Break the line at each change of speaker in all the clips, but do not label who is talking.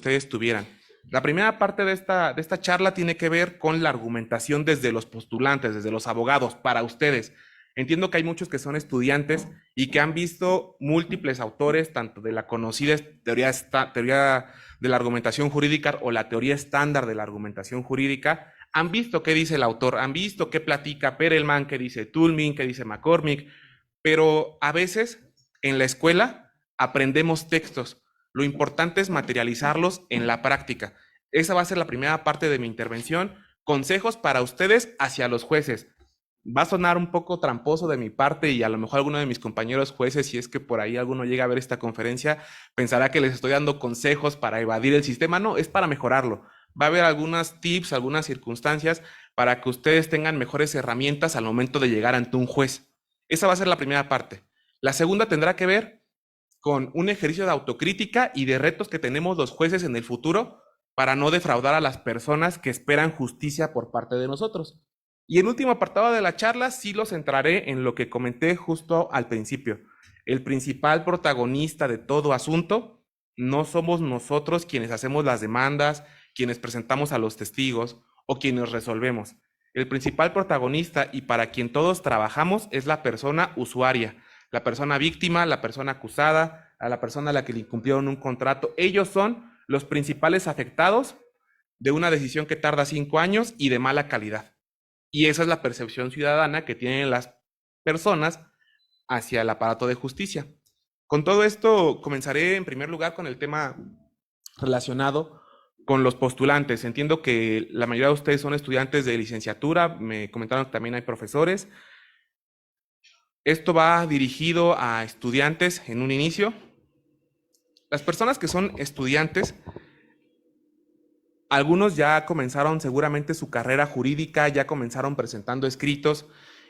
ustedes tuvieran. La primera parte de esta charla tiene que ver con la argumentación desde los postulantes, desde los abogados, para ustedes. Entiendo que hay muchos que son estudiantes y que han visto múltiples autores, tanto de la conocida teoría de la argumentación jurídica o la teoría estándar de la argumentación jurídica, han visto qué dice el autor, han visto qué platica Perelman, qué dice Toulmin, qué dice McCormick, pero a veces en la escuela aprendemos textos. Lo importante es materializarlos en la práctica. Esa va a ser la primera parte de mi intervención. Consejos para ustedes hacia los jueces. Va a sonar un poco tramposo de mi parte y a lo mejor alguno de mis compañeros jueces, si es que por ahí alguno llega a ver esta conferencia, pensará que les estoy dando consejos para evadir el sistema. No, es para mejorarlo. Va a haber algunas tips, algunas circunstancias para que ustedes tengan mejores herramientas al momento de llegar ante un juez. Esa va a ser la primera parte. La segunda tendrá que ver con un ejercicio de autocrítica y de retos que tenemos los jueces en el futuro para no defraudar a las personas que esperan justicia por parte de nosotros. Y el último apartado de la charla sí lo centraré en lo que comenté justo al principio. El principal protagonista de todo asunto no somos nosotros quienes hacemos las demandas, quienes presentamos a los testigos o quienes resolvemos. El principal protagonista y para quien todos trabajamos es la persona usuaria, la persona víctima, la persona acusada, a la persona a la que le incumplieron un contrato. Ellos son los principales afectados de una decisión que tarda 5 años y de mala calidad. Y esa es la percepción ciudadana que tienen las personas hacia el aparato de justicia. Con todo esto, comenzaré en primer lugar con el tema relacionado con los postulantes. Entiendo que la mayoría de ustedes son estudiantes de licenciatura, me comentaron que también hay profesores. Esto va dirigido a estudiantes en un inicio. Las personas que son estudiantes, algunos ya comenzaron seguramente su carrera jurídica, ya comenzaron presentando escritos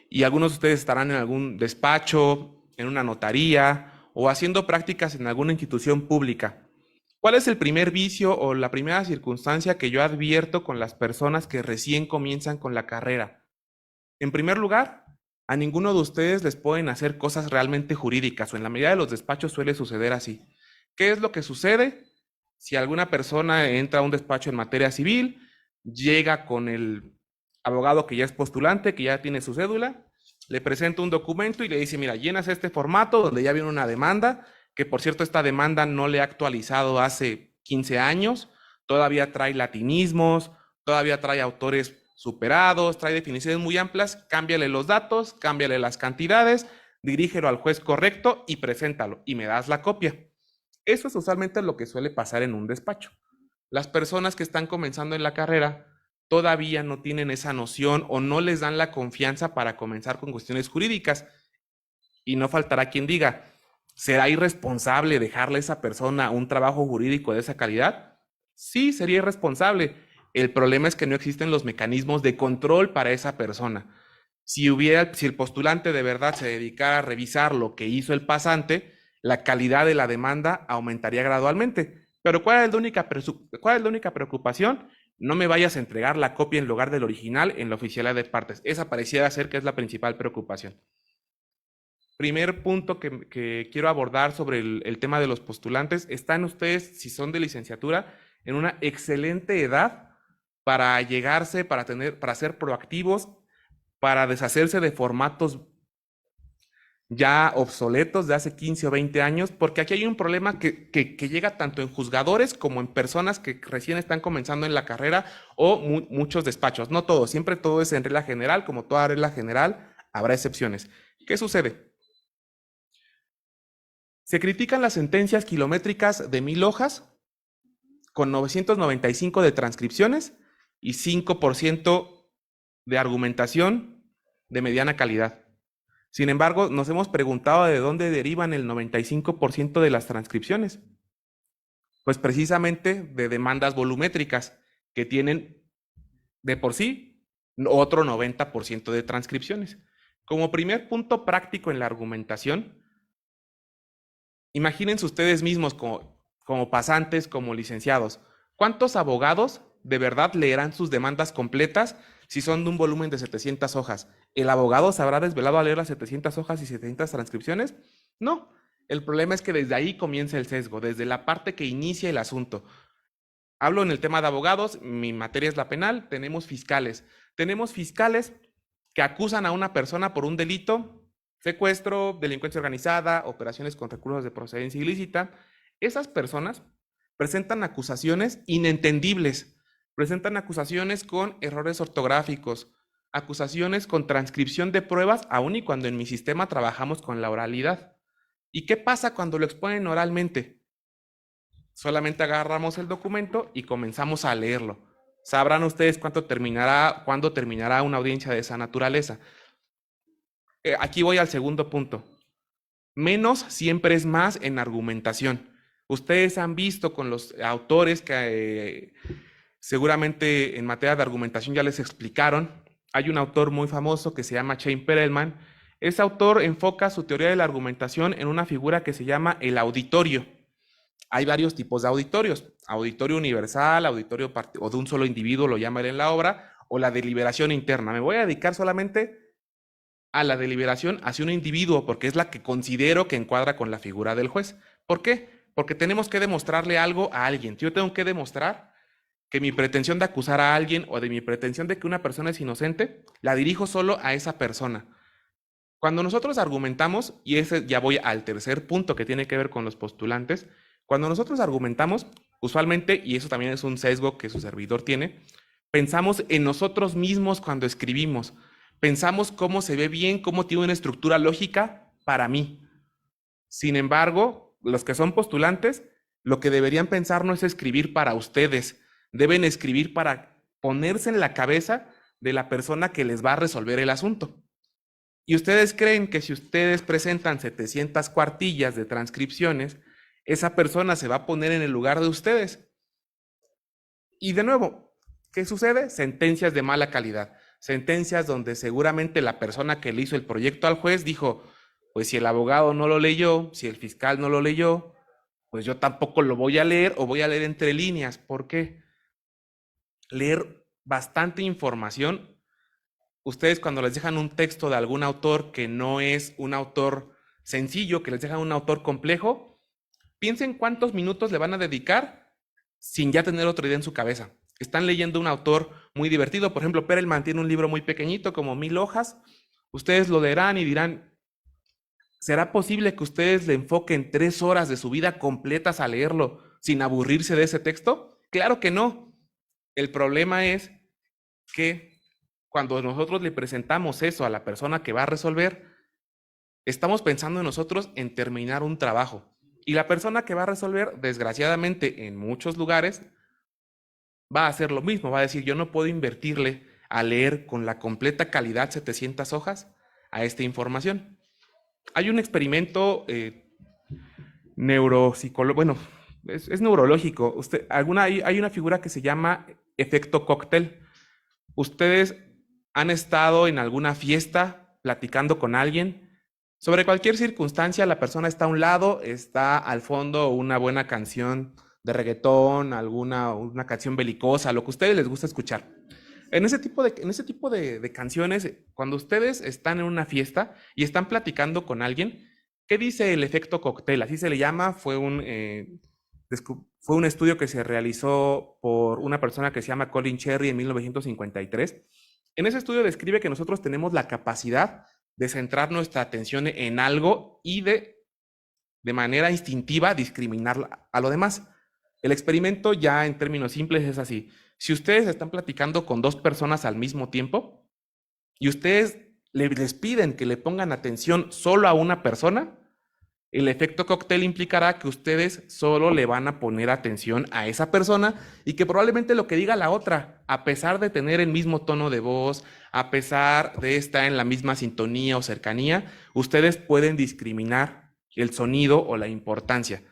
y algunos de ustedes estarán en algún despacho, en una notaría o haciendo prácticas en alguna institución pública. ¿Cuál es el primer vicio o la primera circunstancia que yo advierto con las personas que recién comienzan con la carrera? En primer lugar, a ninguno de ustedes les pueden hacer cosas realmente jurídicas, o en la mayoría de los despachos suele suceder así. ¿Qué es lo que sucede? Si alguna persona entra a un despacho en materia civil, llega con el abogado que ya es postulante, que ya tiene su cédula, le presenta un documento y le dice, mira, llenas este formato donde ya viene una demanda, que por cierto esta demanda no le ha actualizado hace 15 años, todavía trae latinismos, todavía trae autores superados, trae definiciones muy amplias, cámbiale los datos, cámbiale las cantidades, dirígelo al juez correcto y preséntalo y me das la copia. Eso es usualmente lo que suele pasar en un despacho. Las personas que están comenzando en la carrera todavía no tienen esa noción o no les dan la confianza para comenzar con cuestiones jurídicas. Y no faltará quien diga, ¿será irresponsable dejarle a esa persona un trabajo jurídico de esa calidad? Sí, sería irresponsable. El problema es que no existen los mecanismos de control para esa persona. Si el postulante de verdad se dedicara a revisar lo que hizo el pasante, la calidad de la demanda aumentaría gradualmente. Pero ¿cuál es la única preocupación? No me vayas a entregar la copia en lugar del original en la oficialidad de partes. Esa pareciera ser que es la principal preocupación. Primer punto que quiero abordar sobre el tema de los postulantes. Están ustedes, si son de licenciatura, en una excelente edad para llegarse, para ser proactivos, para deshacerse de formatos ya obsoletos de hace 15 o 20 años, porque aquí hay un problema que llega tanto en juzgadores como en personas que recién están comenzando en la carrera o muchos despachos. No todos, siempre todo es en regla general, como toda regla general, habrá excepciones. ¿Qué sucede? Se critican las sentencias kilométricas de 1000 hojas con 995 de transcripciones y 5% de argumentación de mediana calidad. Sin embargo, nos hemos preguntado de dónde derivan el 95% de las transcripciones. Pues precisamente de demandas volumétricas que tienen de por sí otro 90% de transcripciones. Como primer punto práctico en la argumentación, imagínense ustedes mismos como pasantes, como licenciados. ¿Cuántos abogados de verdad leerán sus demandas completas si son de un volumen de 700 hojas? ¿El abogado se habrá desvelado a leer las 700 hojas y 700 transcripciones? No. El problema es que desde ahí comienza el sesgo, desde la parte que inicia el asunto. Hablo en el tema de abogados, mi materia es la penal, tenemos fiscales. Tenemos fiscales que acusan a una persona por un delito, secuestro, delincuencia organizada, operaciones con recursos de procedencia ilícita. Esas personas presentan acusaciones inentendibles, presentan acusaciones con errores ortográficos, acusaciones con transcripción de pruebas, aun y cuando en mi sistema trabajamos con la oralidad. ¿Y qué pasa cuando lo exponen oralmente? Solamente agarramos el documento y comenzamos a leerlo. Sabrán ustedes cuándo terminará una audiencia de esa naturaleza. Aquí voy al segundo punto. Menos siempre es más en argumentación. Ustedes han visto con los autores que seguramente en materia de argumentación ya les explicaron. Hay un autor muy famoso que se llama Shane Perelman. Ese autor enfoca su teoría de la argumentación en una figura que se llama el auditorio. Hay varios tipos de auditorios. Auditorio universal, auditorio o de un solo individuo, lo llaman en la obra, o la deliberación interna. Me voy a dedicar solamente a la deliberación hacia un individuo porque es la que considero que encuadra con la figura del juez. ¿Por qué? Porque tenemos que demostrarle algo a alguien. Yo tengo que demostrar que mi pretensión de acusar a alguien o de mi pretensión de que una persona es inocente, la dirijo solo a esa persona. Cuando nosotros argumentamos, y ese ya voy al tercer punto que tiene que ver con los postulantes, cuando nosotros argumentamos, usualmente, y eso también es un sesgo que su servidor tiene, pensamos en nosotros mismos cuando escribimos. Pensamos cómo se ve bien, cómo tiene una estructura lógica para mí. Sin embargo, los que son postulantes, lo que deberían pensar no es escribir para ustedes, deben escribir para ponerse en la cabeza de la persona que les va a resolver el asunto. Y ustedes creen que si ustedes presentan 700 cuartillas de transcripciones, esa persona se va a poner en el lugar de ustedes. Y de nuevo, ¿qué sucede? Sentencias de mala calidad. Sentencias donde seguramente la persona que le hizo el proyecto al juez dijo, pues si el abogado no lo leyó, si el fiscal no lo leyó, pues yo tampoco lo voy a leer o voy a leer entre líneas. ¿Por qué? Leer bastante información. Ustedes cuando les dejan un texto de algún autor que no es un autor sencillo, que les dejan un autor complejo, piensen cuántos minutos le van a dedicar sin ya tener otra idea en su cabeza. Están leyendo un autor muy divertido, por ejemplo, Perelman tiene un libro muy pequeñito, como 1000 hojas. Ustedes lo leerán y dirán, ¿será posible que ustedes le enfoquen 3 horas de su vida completas a leerlo sin aburrirse de ese texto? Claro que no. El problema es que cuando nosotros le presentamos eso a la persona que va a resolver, estamos pensando en nosotros en terminar un trabajo. Y la persona que va a resolver, desgraciadamente, en muchos lugares, va a hacer lo mismo. Va a decir, yo no puedo invertirle a leer con la completa calidad 700 hojas a esta información. Hay un experimento neuropsicológico, bueno, es neurológico. Hay una figura que se llama efecto cóctel. Ustedes han estado en alguna fiesta platicando con alguien sobre cualquier circunstancia, la persona está a un lado, está al fondo una buena canción de reggaetón, una canción belicosa, lo que a ustedes les gusta escuchar. En ese tipo de canciones, cuando ustedes están en una fiesta y están platicando con alguien, ¿qué dice el efecto cóctel? Así se le llama, fue un estudio que se realizó por una persona que se llama Colin Cherry en 1953. En ese estudio describe que nosotros tenemos la capacidad de centrar nuestra atención en algo y de manera instintiva discriminar a lo demás. El experimento ya en términos simples es así. Si ustedes están platicando con 2 personas al mismo tiempo y ustedes les piden que le pongan atención solo a una persona, el efecto cóctel implicará que ustedes solo le van a poner atención a esa persona y que probablemente lo que diga la otra, a pesar de tener el mismo tono de voz, a pesar de estar en la misma sintonía o cercanía, ustedes pueden discriminar el sonido o la importancia.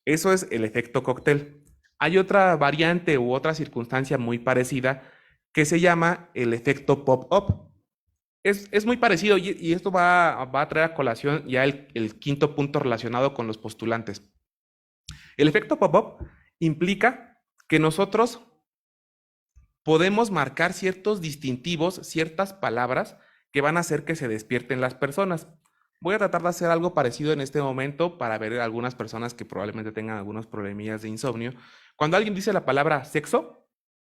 Eso es el efecto cóctel. Hay otra variante u otra circunstancia muy parecida que se llama el efecto pop-up. Es muy parecido y esto va a traer a colación ya el quinto punto relacionado con los postulantes. El efecto pop-up implica que nosotros podemos marcar ciertos distintivos, ciertas palabras que van a hacer que se despierten las personas. Voy a tratar de hacer algo parecido en este momento para ver a algunas personas que probablemente tengan algunos problemillas de insomnio. Cuando alguien dice la palabra sexo,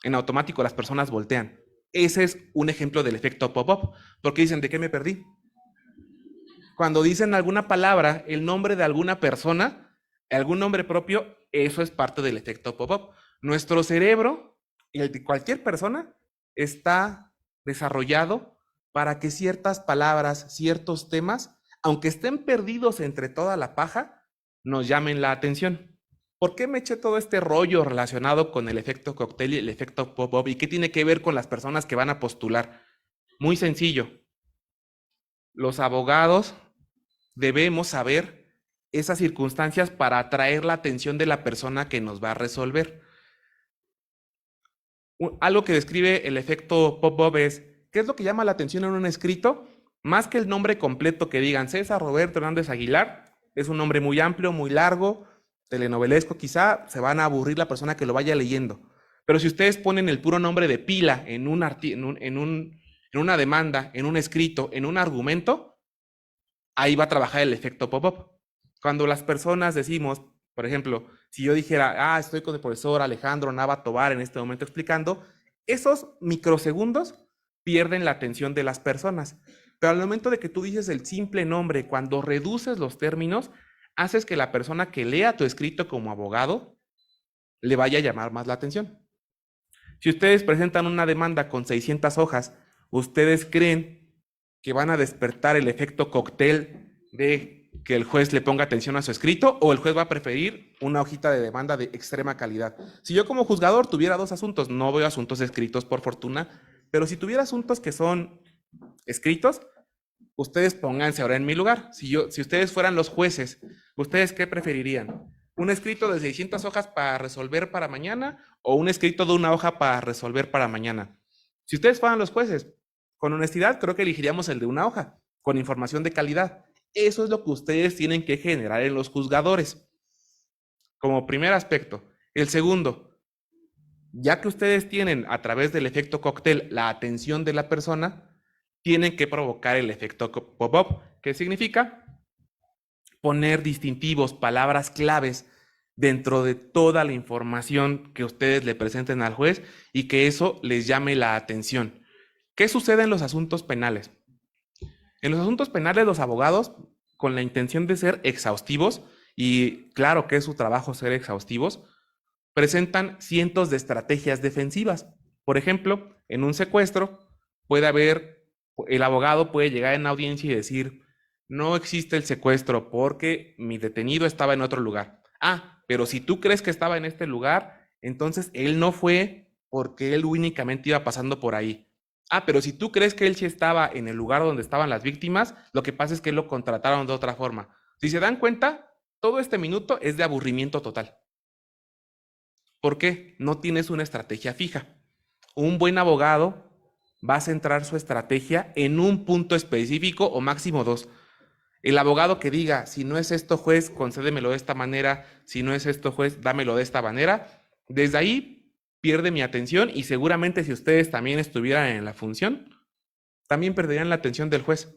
en automático las personas voltean. Ese es un ejemplo del efecto pop-up, porque dicen, ¿de qué me perdí? Cuando dicen alguna palabra, el nombre de alguna persona, algún nombre propio, eso es parte del efecto pop-up. Nuestro cerebro, y el de cualquier persona, está desarrollado para que ciertas palabras, ciertos temas, aunque estén perdidos entre toda la paja, nos llamen la atención. ¿Por qué me eché todo este rollo relacionado con el efecto cóctel y el efecto pop-up? ¿Y qué tiene que ver con las personas que van a postular? Muy sencillo. Los abogados debemos saber esas circunstancias para atraer la atención de la persona que nos va a resolver. Algo que describe el efecto pop-up es, ¿qué es lo que llama la atención en un escrito? Más que el nombre completo que digan César Roberto Hernández Aguilar, es un nombre muy amplio, muy largo, telenovelesco quizá, se van a aburrir la persona que lo vaya leyendo. Pero si ustedes ponen el puro nombre de pila en una demanda, en un escrito, en un argumento, ahí va a trabajar el efecto pop-up. Cuando las personas decimos, por ejemplo, si yo dijera, estoy con el profesor Alejandro Nava Tovar en este momento explicando, esos microsegundos pierden la atención de las personas. Pero al momento de que tú dices el simple nombre, cuando reduces los términos, haces que la persona que lea tu escrito como abogado le vaya a llamar más la atención. Si ustedes presentan una demanda con 600 hojas, ¿ustedes creen que van a despertar el efecto cóctel de que el juez le ponga atención a su escrito, o el juez va a preferir una hojita de demanda de extrema calidad? Si yo como juzgador tuviera dos asuntos, no veo asuntos escritos por fortuna, pero si tuviera asuntos que son escritos, ustedes pónganse ahora en mi lugar. Si ustedes fueran los jueces, ¿ustedes qué preferirían? ¿Un escrito de 600 hojas para resolver para mañana o un escrito de una hoja para resolver para mañana? Si ustedes fueran los jueces, con honestidad creo que elegiríamos el de una hoja, con información de calidad. Eso es lo que ustedes tienen que generar en los juzgadores, como primer aspecto. El segundo, ya que ustedes tienen a través del efecto cóctel la atención de la persona, tienen que provocar el efecto pop-up, que significa poner distintivos, palabras claves dentro de toda la información que ustedes le presenten al juez y que eso les llame la atención. ¿Qué sucede en los asuntos penales? En los asuntos penales, los abogados, con la intención de ser exhaustivos, y claro que es su trabajo ser exhaustivos, presentan cientos de estrategias defensivas. Por ejemplo, en un secuestro el abogado puede llegar en audiencia y decir, no existe el secuestro porque mi detenido estaba en otro lugar. Pero si tú crees que estaba en este lugar, entonces él no fue porque él únicamente iba pasando por ahí. Pero si tú crees que él sí estaba en el lugar donde estaban las víctimas, lo que pasa es que lo contrataron de otra forma. Si se dan cuenta, todo este minuto es de aburrimiento total. ¿Por qué? No tienes una estrategia fija. Un buen abogado va a centrar su estrategia en un punto específico o máximo dos. El abogado que diga, si no es esto, juez, concédemelo de esta manera, si no es esto, juez, dámelo de esta manera, desde ahí pierde mi atención, y seguramente si ustedes también estuvieran en la función, también perderían la atención del juez.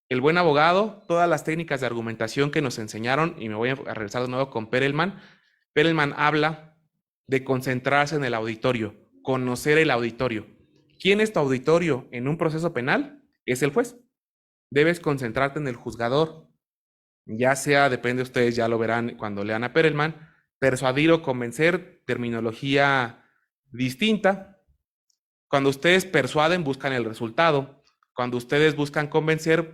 El buen abogado, todas las técnicas de argumentación que nos enseñaron, y me voy a regresar de nuevo con Perelman habla de concentrarse en el auditorio, conocer el auditorio. ¿Quién es tu auditorio en un proceso penal? Es el juez. Debes concentrarte en el juzgador, ya sea, depende de ustedes, ya lo verán cuando lean a Perelman, persuadir o convencer, terminología distinta. Cuando ustedes persuaden, buscan el resultado. Cuando ustedes buscan convencer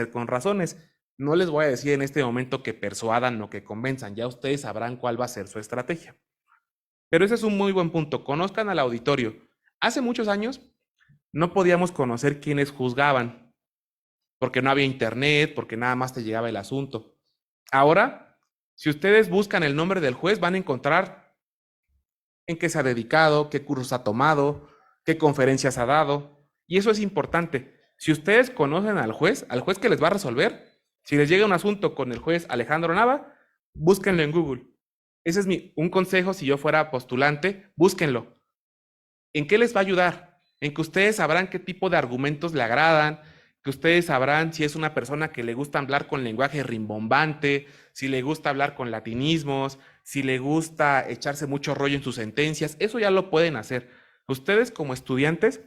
con razones. No les voy a decir en este momento que persuadan o que convenzan, ya ustedes sabrán cuál va a ser su estrategia. Pero ese es un muy buen punto, conozcan al auditorio. Hace muchos años no podíamos conocer quiénes juzgaban, porque no había internet, porque nada más te llegaba el asunto. Ahora, si ustedes buscan el nombre del juez, van a encontrar en qué se ha dedicado, qué cursos ha tomado, qué conferencias ha dado. Y eso es importante. Si ustedes conocen al juez que les va a resolver, si les llega un asunto con el juez Alejandro Nava, búsquenlo en Google. Ese es un consejo si yo fuera postulante, búsquenlo. ¿En qué les va a ayudar? En que ustedes sabrán qué tipo de argumentos le agradan, que ustedes sabrán si es una persona que le gusta hablar con lenguaje rimbombante, si le gusta hablar con latinismos, si le gusta echarse mucho rollo en sus sentencias. Eso ya lo pueden hacer. Ustedes como estudiantes,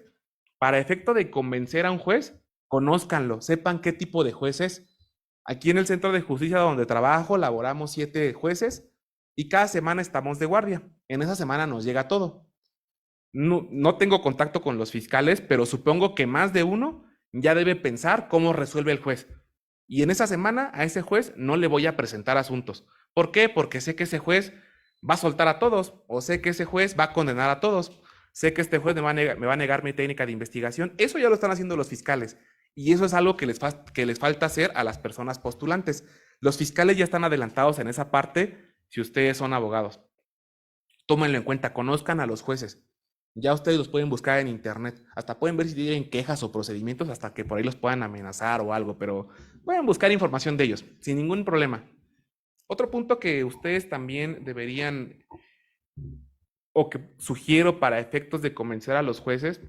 para efecto de convencer a un juez, conózcanlo, sepan qué tipo de juez es. Aquí en el centro de justicia donde trabajo, laboramos 7 jueces y cada semana estamos de guardia. En esa semana nos llega todo. No tengo contacto con los fiscales, pero supongo que más de uno ya debe pensar cómo resuelve el juez. Y en esa semana a ese juez no le voy a presentar asuntos. ¿Por qué? Porque sé que ese juez va a soltar a todos, o sé que ese juez va a condenar a todos, sé que este juez me va a negar mi técnica de investigación. Eso ya lo están haciendo los fiscales. Y eso es algo que les falta hacer a las personas postulantes. Los fiscales ya están adelantados en esa parte si ustedes son abogados. Tómenlo en cuenta, conozcan a los jueces. Ya ustedes los pueden buscar en internet. Hasta pueden ver si tienen quejas o procedimientos hasta que por ahí los puedan amenazar o algo, pero pueden buscar información de ellos sin ningún problema. Otro punto que ustedes también deberían o que sugiero para efectos de convencer a los jueces,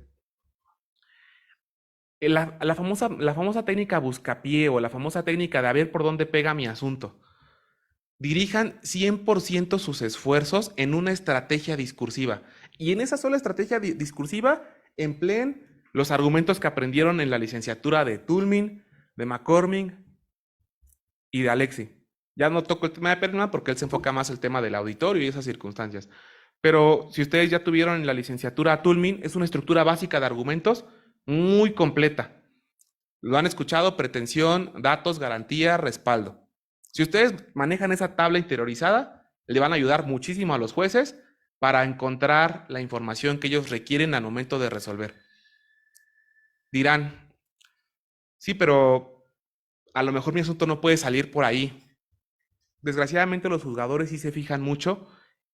la famosa técnica buscapié o la famosa técnica de a ver por dónde pega mi asunto. Dirijan 100% sus esfuerzos en una estrategia discursiva. Y en esa sola estrategia discursiva empleen los argumentos que aprendieron en la licenciatura de Toulmin, de McCormick y de Alexi. Ya no toco el tema de Perlman porque él se enfoca más el tema del auditorio y esas circunstancias. Pero si ustedes ya tuvieron en la licenciatura Toulmin, es una estructura básica de argumentos muy completa. Lo han escuchado: pretensión, datos, garantía, respaldo. Si ustedes manejan esa tabla interiorizada, le van a ayudar muchísimo a los jueces para encontrar la información que ellos requieren al momento de resolver. Dirán, sí, pero a lo mejor mi asunto no puede salir por ahí. Desgraciadamente los juzgadores sí se fijan mucho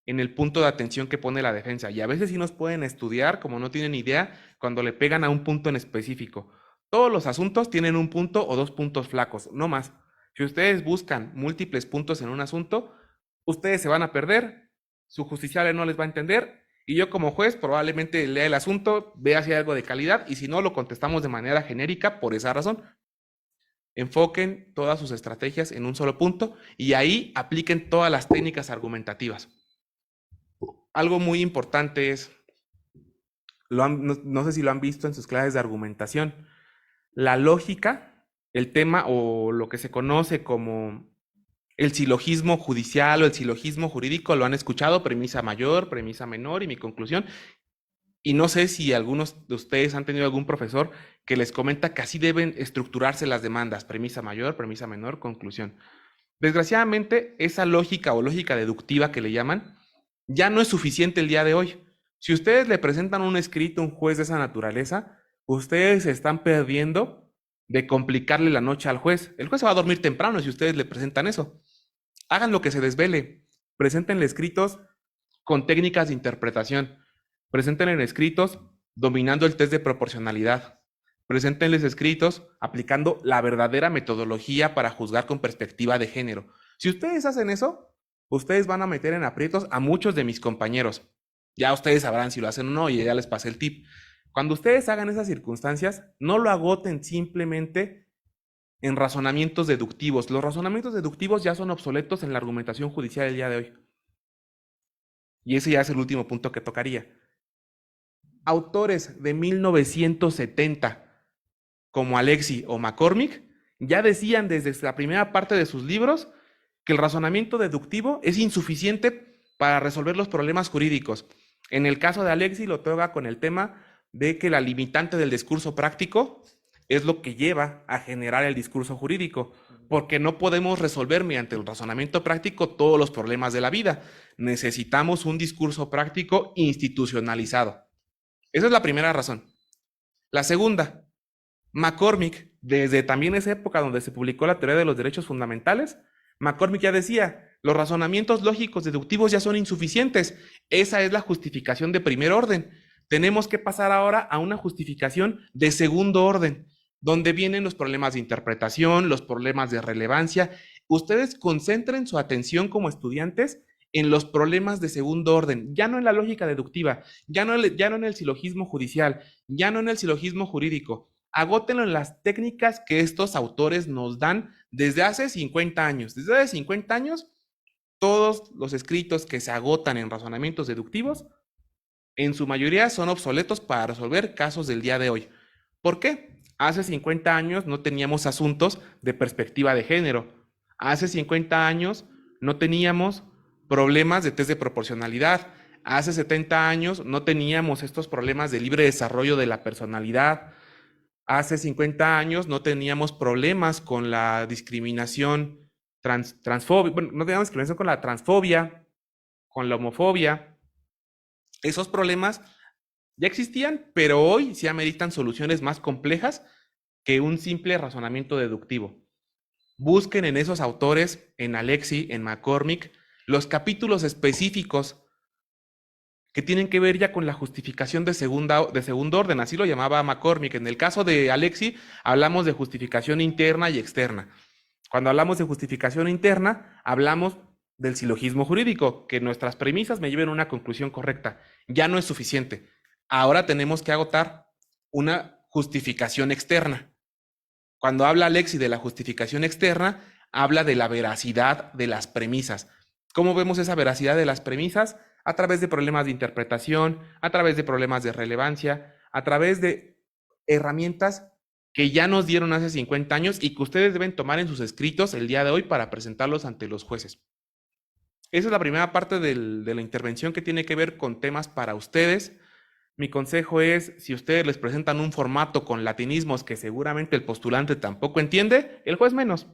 en el punto de atención que pone la defensa y a veces sí nos pueden estudiar como no tienen idea cuando le pegan a un punto en específico. Todos los asuntos tienen un punto o 2 puntos flacos, no más. Si ustedes buscan múltiples puntos en un asunto, ustedes se van a perder, su justiciable no les va a entender y yo como juez probablemente lea el asunto, vea si hay algo de calidad y si no, lo contestamos de manera genérica por esa razón. Enfoquen todas sus estrategias en un solo punto y ahí apliquen todas las técnicas argumentativas. Algo muy importante es, no sé si lo han visto en sus clases de argumentación, la lógica, el tema o lo que se conoce como el silogismo judicial o el silogismo jurídico, lo han escuchado: premisa mayor, premisa menor y mi conclusión. Y no sé si algunos de ustedes han tenido algún profesor que les comenta que así deben estructurarse las demandas: premisa mayor, premisa menor, conclusión. Desgraciadamente, esa lógica o lógica deductiva que le llaman, ya no es suficiente el día de hoy. Si ustedes le presentan un escrito a un juez de esa naturaleza, ustedes se están perdiendo de complicarle la noche al juez. El juez se va a dormir temprano si ustedes le presentan eso. Hagan lo que se desvele. Preséntenle escritos con técnicas de interpretación. Preséntenle escritos dominando el test de proporcionalidad. Preséntenles escritos aplicando la verdadera metodología para juzgar con perspectiva de género. Si ustedes hacen eso, ustedes van a meter en aprietos a muchos de mis compañeros. Ya ustedes sabrán si lo hacen o no y ya les pasé el tip. Cuando ustedes hagan esas circunstancias, no lo agoten simplemente en razonamientos deductivos. Los razonamientos deductivos ya son obsoletos en la argumentación judicial del día de hoy. Y ese ya es el último punto que tocaría. Autores de 1970, como Alexi o McCormick, ya decían desde la primera parte de sus libros que el razonamiento deductivo es insuficiente para resolver los problemas jurídicos. En el caso de Alexi lo toca con el tema de que la limitante del discurso práctico es lo que lleva a generar el discurso jurídico, porque no podemos resolver mediante el razonamiento práctico todos los problemas de la vida. Necesitamos un discurso práctico institucionalizado. Esa es la primera razón. La segunda, McCormick, desde también esa época donde se publicó la teoría de los derechos fundamentales, McCormick ya decía, los razonamientos lógicos deductivos ya son insuficientes. Esa es la justificación de primer orden. Tenemos que pasar ahora a una justificación de segundo orden, donde vienen los problemas de interpretación, los problemas de relevancia. Ustedes concentren su atención como estudiantes en los problemas de segundo orden, ya no en la lógica deductiva, ya no en el silogismo judicial, ya no en el silogismo jurídico. agótenlo en las técnicas que estos autores nos dan desde hace 50 años. Desde hace 50 años, todos los escritos que se agotan en razonamientos deductivos, en su mayoría son obsoletos para resolver casos del día de hoy. ¿Por qué? Hace 50 años no teníamos asuntos de perspectiva de género. Hace 50 años no teníamos problemas de test de proporcionalidad. Hace 70 años no teníamos estos problemas de libre desarrollo de la personalidad. Hace 50 años no teníamos problemas con la discriminación transfobia, bueno, no teníamos discriminación con la transfobia, con la homofobia. Esos problemas ya existían, pero hoy sí ameritan soluciones más complejas que un simple razonamiento deductivo. Busquen en esos autores, en Alexi, en McCormick, los capítulos específicos que tienen que ver ya con la justificación de segundo orden, así lo llamaba McCormick. En el caso de Alexi, hablamos de justificación interna y externa. Cuando hablamos de justificación interna, hablamos del silogismo jurídico, que nuestras premisas me lleven a una conclusión correcta. Ya no es suficiente. Ahora tenemos que agotar una justificación externa. Cuando habla Alexi de la justificación externa, habla de la veracidad de las premisas. ¿Cómo vemos esa veracidad de las premisas? A través de problemas de interpretación, a través de problemas de relevancia, a través de herramientas que ya nos dieron hace 50 años y que ustedes deben tomar en sus escritos el día de hoy para presentarlos ante los jueces. Esa es la primera parte de la intervención que tiene que ver con temas para ustedes. Mi consejo es, si ustedes les presentan un formato con latinismos que seguramente el postulante tampoco entiende, el juez menos.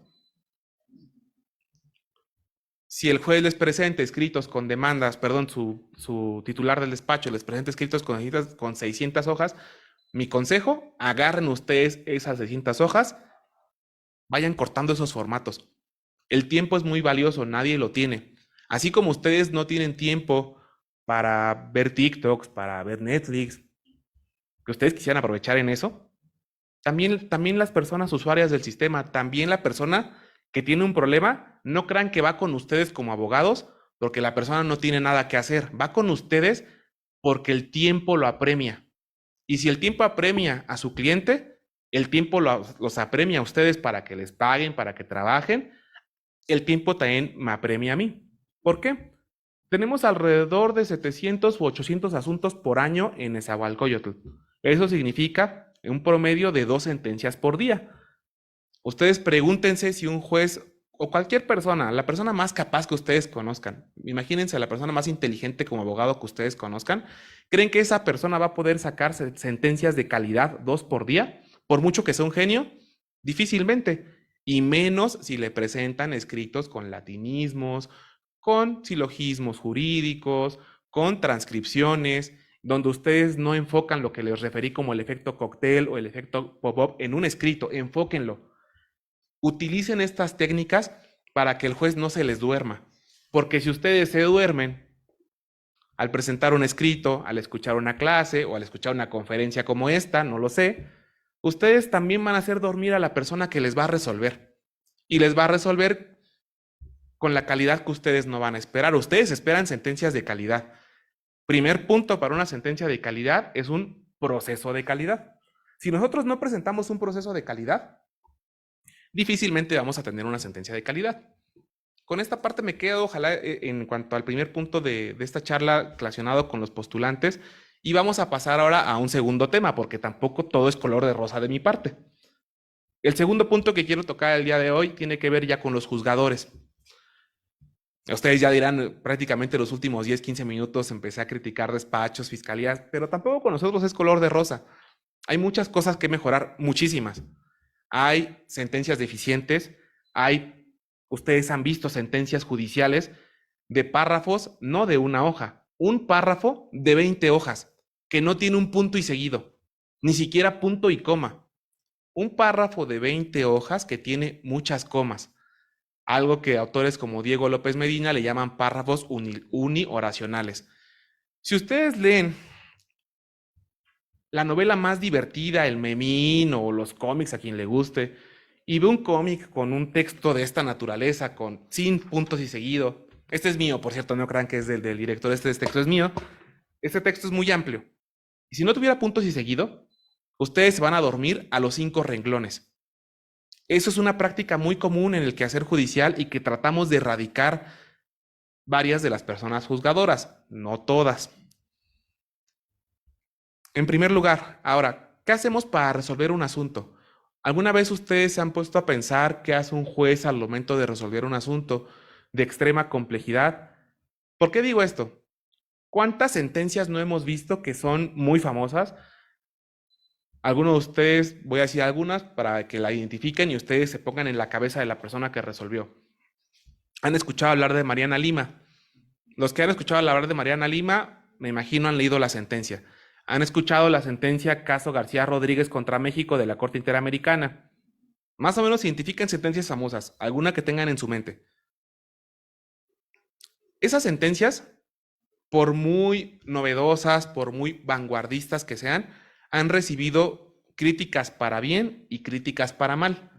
Si el juez les presenta escritos con demandas, perdón, su titular del despacho les presenta escritos con 600 hojas, mi consejo, agarren ustedes esas 600 hojas, vayan cortando esos formatos. El tiempo es muy valioso, nadie lo tiene. Así como ustedes no tienen tiempo para ver TikToks, para ver Netflix, que ustedes quisieran aprovechar en eso, también las personas usuarias del sistema, también la persona que tiene un problema, no crean que va con ustedes como abogados porque la persona no tiene nada que hacer. Va con ustedes porque el tiempo lo apremia. Y si el tiempo apremia a su cliente, el tiempo los apremia a ustedes para que les paguen, para que trabajen. El tiempo también me apremia a mí. ¿Por qué? Tenemos alrededor de 700 u 800 asuntos por año en Nezahualcóyotl. Eso significa un promedio de 2 sentencias por día. Ustedes pregúntense si un juez o cualquier persona, la persona más capaz que ustedes conozcan, imagínense a la persona más inteligente como abogado que ustedes conozcan, ¿creen que esa persona va a poder sacar sentencias de calidad 2 por día? Por mucho que sea un genio, difícilmente. Y menos si le presentan escritos con latinismos, con silogismos jurídicos, con transcripciones, donde ustedes no enfocan lo que les referí como el efecto cóctel o el efecto pop-up en un escrito, enfóquenlo. Utilicen estas técnicas para que el juez no se les duerma. Porque si ustedes se duermen al presentar un escrito, al escuchar una clase o al escuchar una conferencia como esta, no lo sé, ustedes también van a hacer dormir a la persona que les va a resolver. Y les va a resolver con la calidad que ustedes no van a esperar. Ustedes esperan sentencias de calidad. Primer punto para una sentencia de calidad es un proceso de calidad. Si nosotros no presentamos un proceso de calidad, difícilmente vamos a tener una sentencia de calidad. Con esta parte me quedo, ojalá, en cuanto al primer punto de esta charla relacionado con los postulantes, y vamos a pasar ahora a un segundo tema, porque tampoco todo es color de rosa de mi parte. El segundo punto que quiero tocar el día de hoy tiene que ver ya con los juzgadores. Ustedes ya dirán, prácticamente los últimos 10, 15 minutos empecé a criticar despachos, fiscalías, pero tampoco con nosotros es color de rosa. Hay muchas cosas que mejorar, muchísimas. Hay sentencias deficientes, ustedes han visto sentencias judiciales de párrafos, no de una hoja, un párrafo de 20 hojas, que no tiene un punto y seguido, ni siquiera punto y coma. Un párrafo de 20 hojas que tiene muchas comas, algo que autores como Diego López Medina le llaman párrafos unioracionales. Si ustedes leen la novela más divertida, el memín o los cómics a quien le guste, y ve un cómic con un texto de esta naturaleza, sin puntos y seguido. Este es mío, por cierto, no crean que es del director, este texto es mío. Este texto es muy amplio. Y si no tuviera puntos y seguido, ustedes se van a dormir a los 5 renglones. Eso es una práctica muy común en el quehacer judicial y que tratamos de erradicar varias de las personas juzgadoras, no todas. En primer lugar, ahora, ¿qué hacemos para resolver un asunto? ¿Alguna vez ustedes se han puesto a pensar qué hace un juez al momento de resolver un asunto de extrema complejidad? ¿Por qué digo esto? ¿Cuántas sentencias no hemos visto que son muy famosas? Algunos de ustedes, voy a decir algunas para que la identifiquen y ustedes se pongan en la cabeza de la persona que resolvió. ¿Han escuchado hablar de Mariana Lima? Los que han escuchado hablar de Mariana Lima, me imagino han leído la sentencia. Han escuchado la sentencia caso García Rodríguez contra México de la Corte Interamericana. Más o menos identifiquen sentencias famosas, alguna que tengan en su mente. Esas sentencias, por muy novedosas, por muy vanguardistas que sean, han recibido críticas para bien y críticas para mal.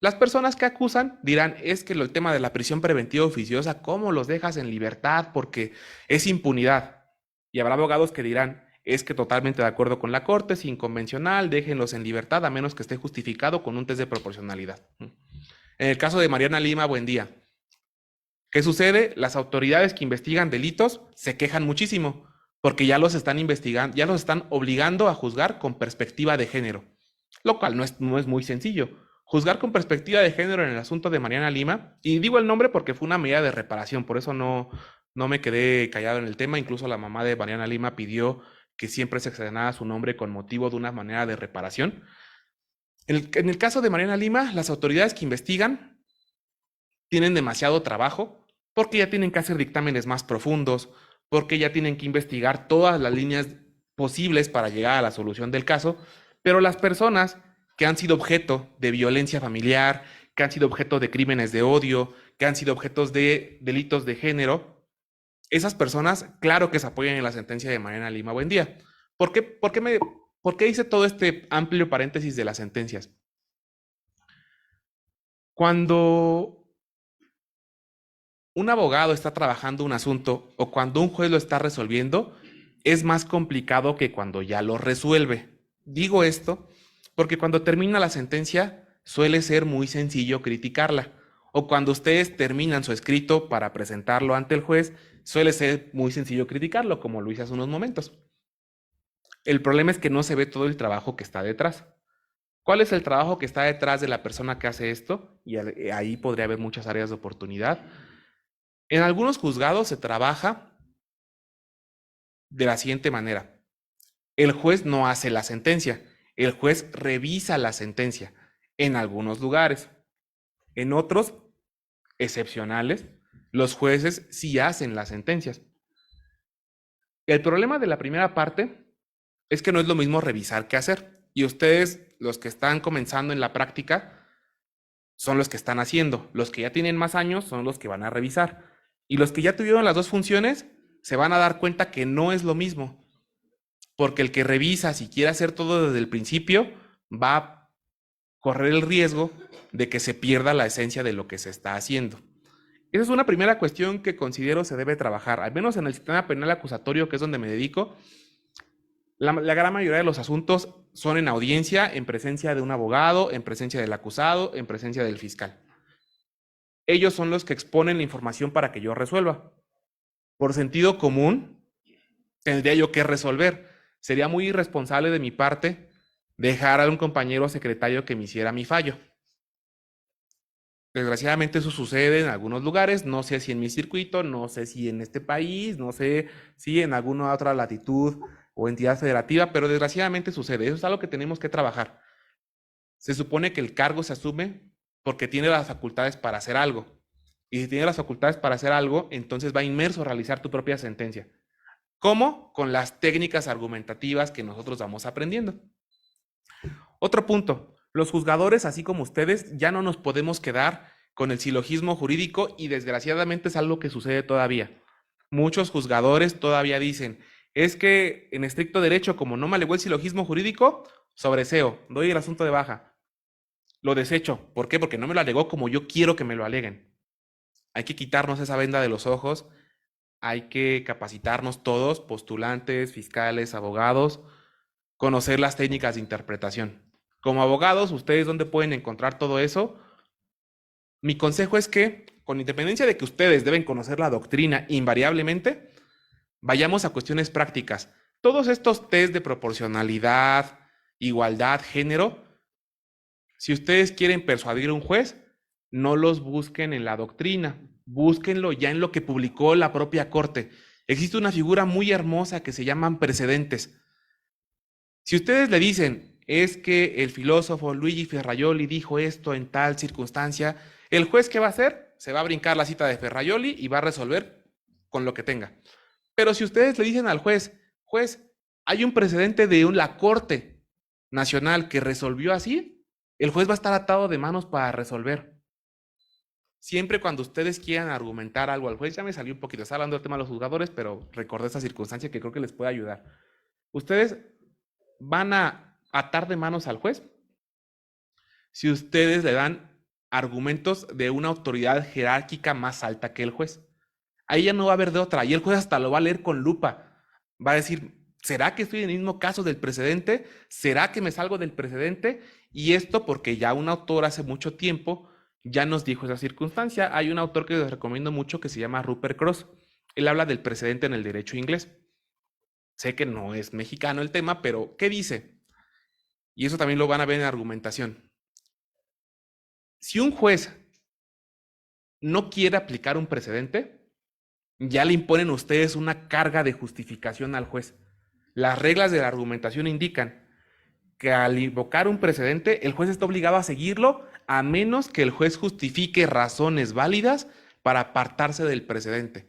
Las personas que acusan dirán, es que el tema de la prisión preventiva oficiosa, ¿cómo los dejas en libertad? Porque es impunidad. Y habrá abogados que dirán, es que totalmente de acuerdo con la Corte, es inconvencional, déjenlos en libertad a menos que esté justificado con un test de proporcionalidad. En el caso de Mariana Lima, buen día. ¿Qué sucede? Las autoridades que investigan delitos se quejan muchísimo porque ya los están investigando, ya los están obligando a juzgar con perspectiva de género, lo cual no es muy sencillo. Juzgar con perspectiva de género en el asunto de Mariana Lima, y digo el nombre porque fue una medida de reparación, por eso no me quedé callado en el tema. Incluso la mamá de Mariana Lima pidió que siempre se externara su nombre con motivo de una manera de reparación. En el caso de Mariana Lima, las autoridades que investigan tienen demasiado trabajo porque ya tienen que hacer dictámenes más profundos, porque ya tienen que investigar todas las líneas posibles para llegar a la solución del caso, pero las personas que han sido objeto de violencia familiar, que han sido objeto de crímenes de odio, que han sido objetos de delitos de género, esas personas, claro que se apoyan en la sentencia de Mariana Lima Buendía. ¿Por qué hice todo este amplio paréntesis de las sentencias? Cuando un abogado está trabajando un asunto o cuando un juez lo está resolviendo, es más complicado que cuando ya lo resuelve. Digo esto porque cuando termina la sentencia suele ser muy sencillo criticarla. O cuando ustedes terminan su escrito para presentarlo ante el juez, suele ser muy sencillo criticarlo, como lo hice hace unos momentos. El problema es que no se ve todo el trabajo que está detrás. ¿Cuál es el trabajo que está detrás de la persona que hace esto? Y ahí podría haber muchas áreas de oportunidad. En algunos juzgados se trabaja de la siguiente manera. El juez no hace la sentencia, el juez revisa la sentencia en algunos lugares. En otros, excepcionales, los jueces sí hacen las sentencias. El problema de la primera parte es que no es lo mismo revisar que hacer. Y ustedes, los que están comenzando en la práctica, son los que están haciendo. Los que ya tienen más años son los que van a revisar. Y los que ya tuvieron las dos funciones se van a dar cuenta que no es lo mismo. Porque el que revisa, si quiere hacer todo desde el principio, va a correr el riesgo de que se pierda la esencia de lo que se está haciendo. Esa es una primera cuestión que considero se debe trabajar, al menos en el sistema penal acusatorio, que es donde me dedico. La gran mayoría de los asuntos son en audiencia, en presencia de un abogado, en presencia del acusado, en presencia del fiscal. Ellos son los que exponen la información para que yo resuelva. Por sentido común, tendría yo que resolver. Sería muy irresponsable de mi parte dejar a un compañero secretario que me hiciera mi fallo. Desgraciadamente eso sucede en algunos lugares, no sé si en mi circuito, no sé si en este país, no sé si en alguna otra latitud o entidad federativa, pero desgraciadamente sucede. Eso es algo que tenemos que trabajar. Se supone que el cargo se asume porque tiene las facultades para hacer algo. Y si tiene las facultades para hacer algo, entonces va inmerso a realizar tu propia sentencia. ¿Cómo? Con las técnicas argumentativas que nosotros vamos aprendiendo. Otro punto, los juzgadores, así como ustedes, ya no nos podemos quedar con el silogismo jurídico y desgraciadamente es algo que sucede todavía. Muchos juzgadores todavía dicen, es que en estricto derecho, como no me alegó el silogismo jurídico, sobreseo, doy el asunto de baja, lo desecho. ¿Por qué? Porque no me lo alegó como yo quiero que me lo aleguen. Hay que quitarnos esa venda de los ojos, hay que capacitarnos todos, postulantes, fiscales, abogados, conocer las técnicas de interpretación. Como abogados, ¿ustedes dónde pueden encontrar todo eso? Mi consejo es que, con independencia de que ustedes deben conocer la doctrina invariablemente, vayamos a cuestiones prácticas. Todos estos test de proporcionalidad, igualdad, género, si ustedes quieren persuadir a un juez, no los busquen en la doctrina, búsquenlo ya en lo que publicó la propia Corte. Existe una figura muy hermosa que se llaman precedentes. Si ustedes le dicen, es que el filósofo Luigi Ferraioli dijo esto en tal circunstancia, el juez, ¿qué va a hacer? Se va a brincar la cita de Ferraioli y va a resolver con lo que tenga. Pero si ustedes le dicen al juez, juez, hay un precedente de la Corte Nacional que resolvió así, el juez va a estar atado de manos para resolver. Siempre cuando ustedes quieran argumentar algo al juez, ya me salió un poquito, está hablando del tema de los juzgadores, pero recordé esta circunstancia que creo que les puede ayudar. Ustedes van a atar de manos al juez si ustedes le dan argumentos de una autoridad jerárquica más alta que el juez. Ahí ya no va a haber de otra, y el juez hasta lo va a leer con lupa. Va a decir, ¿será que estoy en el mismo caso del precedente? ¿Será que me salgo del precedente? Y esto porque ya un autor hace mucho tiempo ya nos dijo esa circunstancia. Hay un autor que les recomiendo mucho que se llama Rupert Cross. Él habla del precedente en el derecho inglés. Sé que no es mexicano el tema, pero ¿qué dice? Y eso también lo van a ver en argumentación. Si un juez no quiere aplicar un precedente, ya le imponen ustedes una carga de justificación al juez. Las reglas de la argumentación indican que al invocar un precedente, el juez está obligado a seguirlo a menos que el juez justifique razones válidas para apartarse del precedente.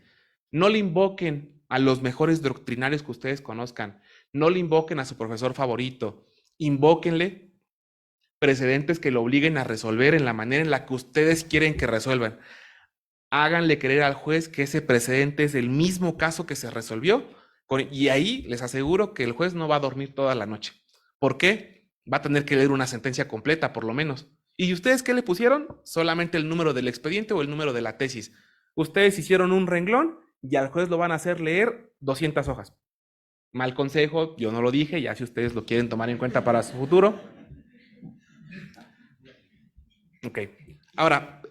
No le invoquen a los mejores doctrinarios que ustedes conozcan, no le invoquen a su profesor favorito, invóquenle precedentes que lo obliguen a resolver en la manera en la que ustedes quieren que resuelvan. Háganle creer al juez que ese precedente es el mismo caso que se resolvió, y ahí les aseguro que el juez no va a dormir toda la noche. ¿Por qué? Va a tener que leer una sentencia completa, por lo menos. ¿Y ustedes qué le pusieron? Solamente el número del expediente o el número de la tesis. Ustedes hicieron un renglón y al juez lo van a hacer leer 200 hojas. Mal consejo, yo no lo dije, ya si ustedes lo quieren tomar en cuenta para su futuro. Ok. Ahora,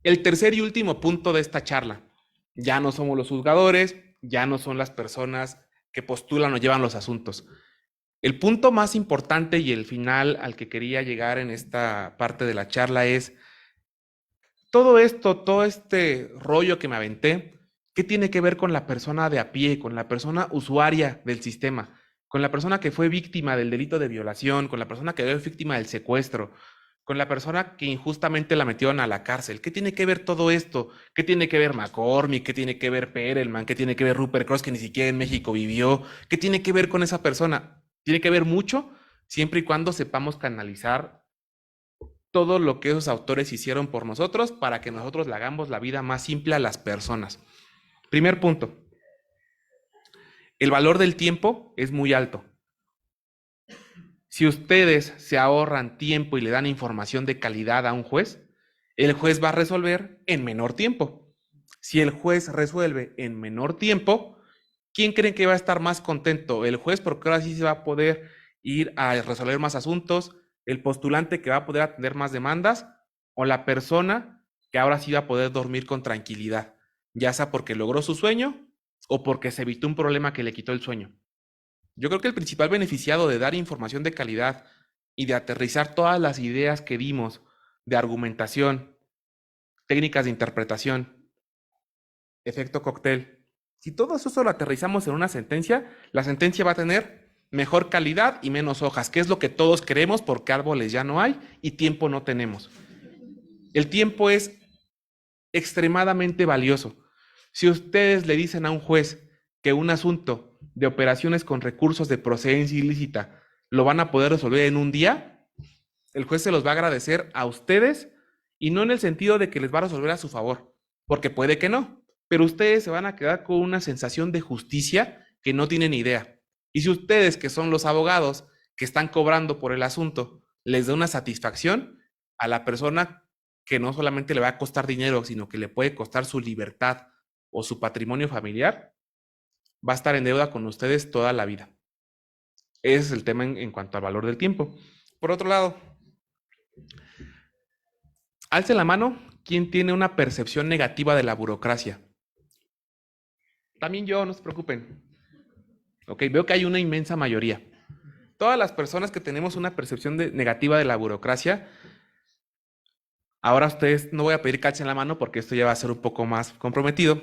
el tercer y último punto de esta charla. Ya no somos los juzgadores, ya no son las personas que postulan o llevan los asuntos. El punto más importante y el final al que quería llegar en esta parte de la charla es todo esto, todo este rollo que me aventé, ¿qué tiene que ver con la persona de a pie, con la persona usuaria del sistema, con la persona que fue víctima del delito de violación, con la persona que fue víctima del secuestro, con la persona que injustamente la metieron a la cárcel? ¿Qué tiene que ver todo esto? ¿Qué tiene que ver McCormick? ¿Qué tiene que ver Perelman? ¿Qué tiene que ver Rupert Cross, que ni siquiera en México vivió? ¿Qué tiene que ver con esa persona? Tiene que ver mucho, siempre y cuando sepamos canalizar todo lo que esos autores hicieron por nosotros para que nosotros le hagamos la vida más simple a las personas. Primer punto, el valor del tiempo es muy alto. Si ustedes se ahorran tiempo y le dan información de calidad a un juez, el juez va a resolver en menor tiempo. Si el juez resuelve en menor tiempo, ¿quién creen que va a estar más contento? El juez, porque ahora sí se va a poder ir a resolver más asuntos, el postulante que va a poder atender más demandas, o la persona que ahora sí va a poder dormir con tranquilidad, ya sea porque logró su sueño o porque se evitó un problema que le quitó el sueño. Yo creo que el principal beneficiado de dar información de calidad y de aterrizar todas las ideas que dimos de argumentación, técnicas de interpretación, efecto cóctel, si todo eso lo aterrizamos en una sentencia, la sentencia va a tener mejor calidad y menos hojas, que es lo que todos queremos porque árboles ya no hay y tiempo no tenemos. El tiempo es extremadamente valioso. Si ustedes le dicen a un juez que un asunto de operaciones con recursos de procedencia ilícita lo van a poder resolver en un día, el juez se los va a agradecer a ustedes, y no en el sentido de que les va a resolver a su favor, porque puede que no, pero ustedes se van a quedar con una sensación de justicia que no tienen idea. Y si ustedes, que son los abogados que están cobrando por el asunto, les da una satisfacción a la persona, que no solamente le va a costar dinero, sino que le puede costar su libertad o su patrimonio familiar, va a estar en deuda con ustedes toda la vida. Ese es el tema en cuanto al valor del tiempo. Por otro lado, alce la mano quien tiene una percepción negativa de la burocracia. También yo, no se preocupen. Ok, veo que hay una inmensa mayoría. Todas las personas que tenemos una percepción negativa de la burocracia, ahora ustedes, no voy a pedir que alcen la mano porque esto ya va a ser un poco más comprometido.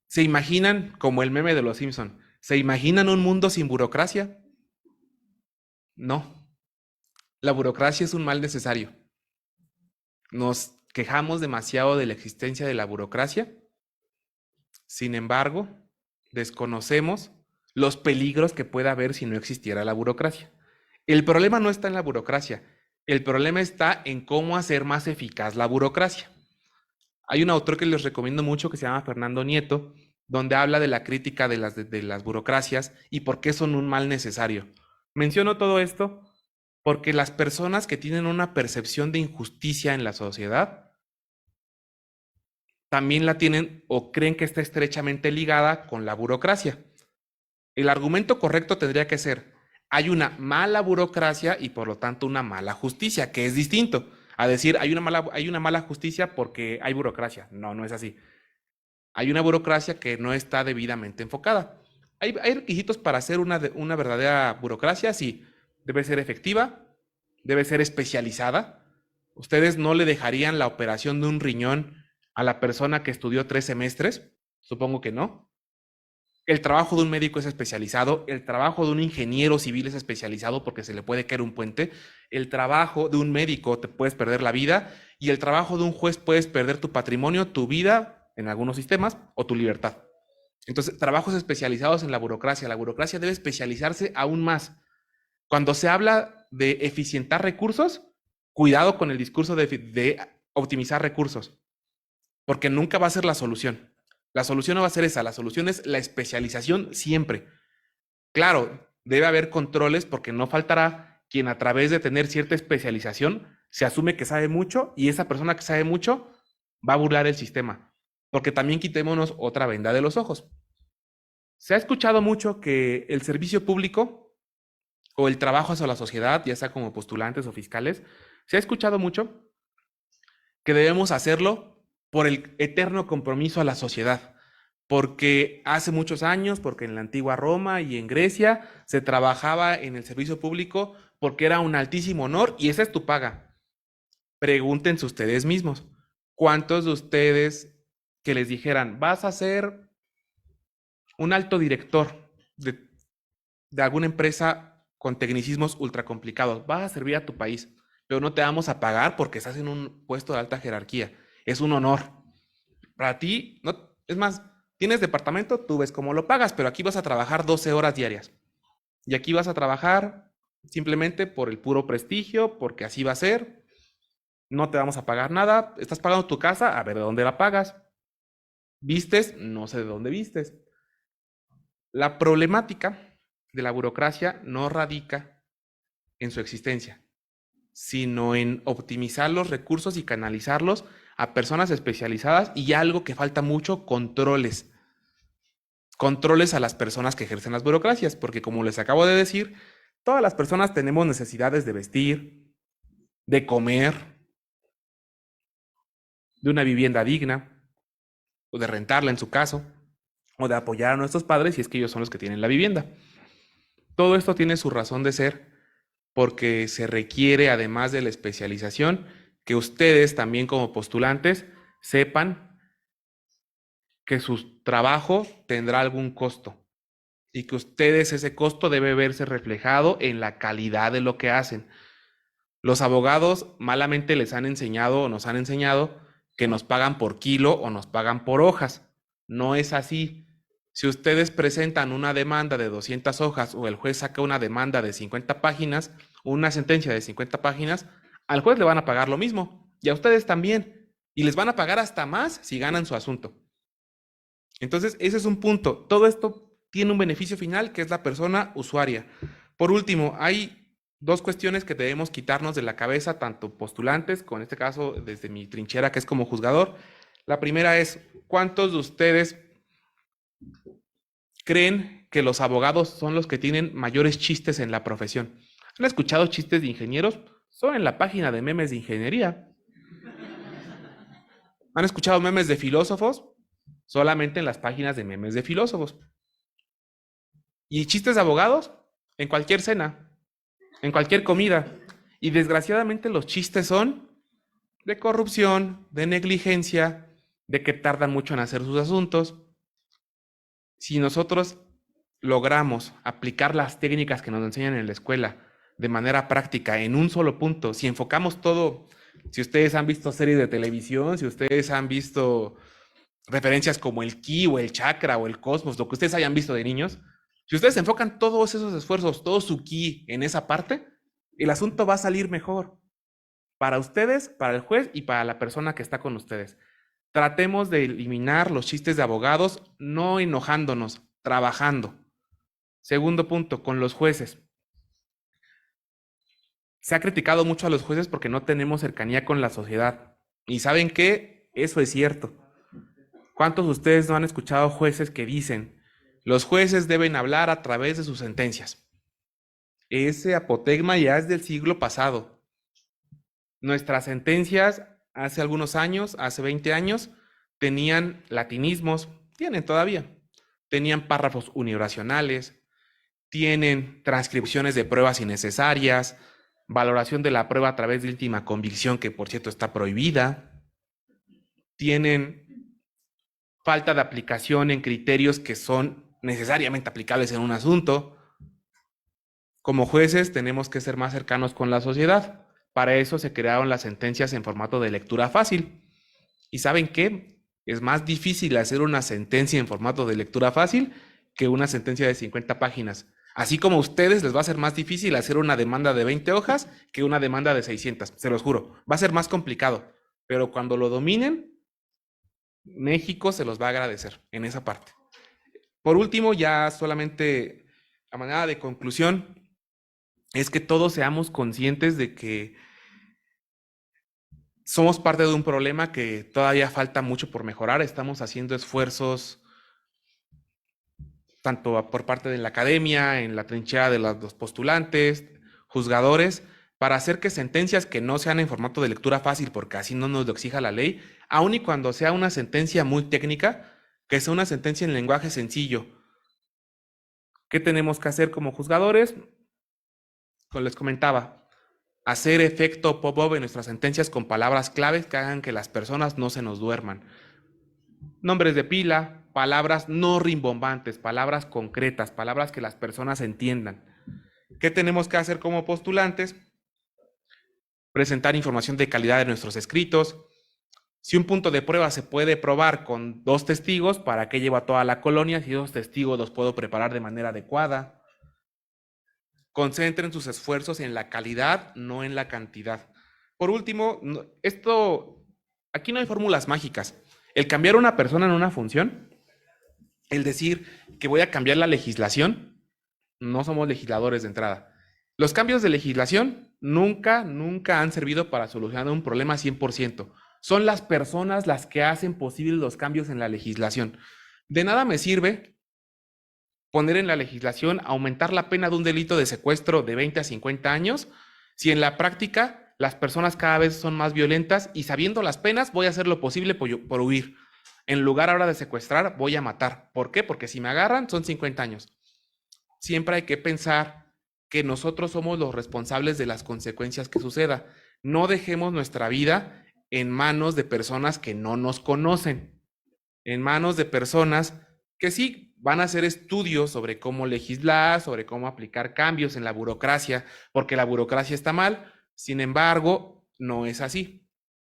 ¿Se imaginan, como el meme de los Simpson, se imaginan un mundo sin burocracia? No. La burocracia es un mal necesario. Nos quejamos demasiado de la existencia de la burocracia. Sin embargo, desconocemos los peligros que puede haber si no existiera la burocracia. El problema no está en la burocracia, el problema está en cómo hacer más eficaz la burocracia. Hay un autor que les recomiendo mucho que se llama Fernando Nieto, donde habla de la crítica de las burocracias y por qué son un mal necesario. Menciono todo esto porque las personas que tienen una percepción de injusticia en la sociedad también la tienen o creen que está estrechamente ligada con la burocracia. El argumento correcto tendría que ser, hay una mala burocracia y por lo tanto una mala justicia, que es distinto a decir hay una mala justicia porque hay burocracia. No, no es así. Hay una burocracia que no está debidamente enfocada. ¿Hay requisitos para hacer una verdadera burocracia? Sí, debe ser efectiva, debe ser especializada. ¿Ustedes no le dejarían la operación de un riñón a la persona que estudió 3 semestres? Supongo que no. El trabajo de un médico es especializado, el trabajo de un ingeniero civil es especializado porque se le puede caer un puente, el trabajo de un médico te puedes perder la vida y el trabajo de un juez puedes perder tu patrimonio, tu vida en algunos sistemas o tu libertad. Entonces, trabajos especializados en la burocracia debe especializarse aún más. Cuando se habla de eficientar recursos, cuidado con el discurso de optimizar recursos, porque nunca va a ser la solución. La solución no va a ser esa, la solución es la especialización siempre. Claro, debe haber controles porque no faltará quien a través de tener cierta especialización se asume que sabe mucho y esa persona que sabe mucho va a burlar el sistema. Porque también quitémonos otra venda de los ojos. Se ha escuchado mucho que el servicio público o el trabajo hacia la sociedad, ya sea como postulantes o fiscales, se ha escuchado mucho que debemos hacerlo por el eterno compromiso a la sociedad, porque hace muchos años, porque en la antigua Roma y en Grecia se trabajaba en el servicio público porque era un altísimo honor y esa es tu paga. Pregúntense ustedes mismos, ¿cuántos de ustedes que les dijeran, vas a ser un alto director de alguna empresa con tecnicismos ultra complicados, vas a servir a tu país, pero no te vamos a pagar porque estás en un puesto de alta jerarquía? Es un honor. Para ti, no, es más, tienes departamento, tú ves cómo lo pagas, pero aquí vas a trabajar 12 horas diarias. Y aquí vas a trabajar simplemente por el puro prestigio, porque así va a ser. No te vamos a pagar nada. Estás pagando tu casa, a ver de dónde la pagas. Vistes, no sé de dónde vistes. La problemática de la burocracia no radica en su existencia, sino en optimizar los recursos y canalizarlos a personas especializadas y algo que falta mucho, controles. Controles a las personas que ejercen las burocracias, porque como les acabo de decir, todas las personas tenemos necesidades de vestir, de comer, de una vivienda digna, o de rentarla en su caso, o de apoyar a nuestros padres si es que ellos son los que tienen la vivienda. Todo esto tiene su razón de ser porque se requiere, además de la especialización, que ustedes también como postulantes sepan que su trabajo tendrá algún costo y que ustedes ese costo debe verse reflejado en la calidad de lo que hacen. Los abogados malamente les han enseñado o nos han enseñado que nos pagan por kilo o nos pagan por hojas. No es así. Si ustedes presentan una demanda de 200 hojas o el juez saca una demanda de 50 páginas, una sentencia de 50 páginas, al juez le van a pagar lo mismo y a ustedes también. Y les van a pagar hasta más si ganan su asunto. Entonces, ese es un punto. Todo esto tiene un beneficio final que es la persona usuaria. Por último, hay dos cuestiones que debemos quitarnos de la cabeza, tanto postulantes, con este caso desde mi trinchera que es como juzgador. La primera es, ¿cuántos de ustedes creen que los abogados son los que tienen mayores chistes en la profesión. ¿Han escuchado chistes de ingenieros? Son en la página de memes de ingeniería. ¿Han escuchado memes de filósofos? Solamente en las páginas de memes de filósofos. ¿Y chistes de abogados? En cualquier cena, en cualquier comida. Y desgraciadamente los chistes son de corrupción, de negligencia, de que tardan mucho en hacer sus asuntos. Si nosotros logramos aplicar las técnicas que nos enseñan en la escuela de manera práctica en un solo punto, si enfocamos todo, si ustedes han visto series de televisión, si ustedes han visto referencias como el ki o el chakra o el cosmos, lo que ustedes hayan visto de niños, si ustedes enfocan todos esos esfuerzos, todo su ki en esa parte, el asunto va a salir mejor para ustedes, para el juez y para la persona que está con ustedes. Tratemos de eliminar los chistes de abogados, no enojándonos, trabajando. Segundo punto, con los jueces. Se ha criticado mucho a los jueces porque no tenemos cercanía con la sociedad. ¿Y saben qué? Eso es cierto. ¿Cuántos de ustedes no han escuchado jueces que dicen, los jueces deben hablar a través de sus sentencias? Ese apotegma ya es del siglo pasado. Nuestras sentencias hace algunos años, hace 20 años, tenían latinismos, tienen todavía, tenían párrafos unioracionales, tienen transcripciones de pruebas innecesarias, valoración de la prueba a través de última convicción, que por cierto está prohibida, tienen falta de aplicación en criterios que son necesariamente aplicables en un asunto. Como jueces tenemos que ser más cercanos con la sociedad. Para eso se crearon las sentencias en formato de lectura fácil. ¿Y saben qué? Es más difícil hacer una sentencia en formato de lectura fácil que una sentencia de 50 páginas. Así como a ustedes les va a ser más difícil hacer una demanda de 20 hojas que una demanda de 600, se los juro. Va a ser más complicado, pero cuando lo dominen, México se los va a agradecer en esa parte. Por último, ya solamente a manera de conclusión, es que todos seamos conscientes de que somos parte de un problema que todavía falta mucho por mejorar. Estamos haciendo esfuerzos tanto por parte de la academia, en la trinchera de los postulantes, juzgadores, para hacer que sentencias que no sean en formato de lectura fácil, porque así no nos lo exija la ley, aun y cuando sea una sentencia muy técnica, que sea una sentencia en lenguaje sencillo. ¿Qué tenemos que hacer como juzgadores? Como les comentaba, hacer efecto pop-up en nuestras sentencias con palabras claves que hagan que las personas no se nos duerman. Nombres de pila, palabras no rimbombantes, palabras concretas, palabras que las personas entiendan. ¿Qué tenemos que hacer como postulantes? Presentar información de calidad de nuestros escritos. Si un punto de prueba se puede probar con 2 testigos, ¿para qué lleva toda la colonia si 2 testigos los puedo preparar de manera adecuada? Concentren sus esfuerzos en la calidad, no en la cantidad. Por último, aquí no hay fórmulas mágicas. El cambiar a una persona en una función, el decir que voy a cambiar la legislación, no somos legisladores de entrada. Los cambios de legislación nunca han servido para solucionar un problema 100%. Son las personas las que hacen posibles los cambios en la legislación. De nada me sirve poner en la legislación aumentar la pena de un delito de secuestro de 20 a 50 años si en la práctica las personas cada vez son más violentas y sabiendo las penas voy a hacer lo posible por huir. En lugar ahora de secuestrar, voy a matar. ¿Por qué? Porque si me agarran son 50 años. Siempre hay que pensar que nosotros somos los responsables de las consecuencias que suceda. No dejemos nuestra vida en manos de personas que no nos conocen, en manos de personas que sí van a hacer estudios sobre cómo legislar, sobre cómo aplicar cambios en la burocracia, porque la burocracia está mal. Sin embargo, no es así.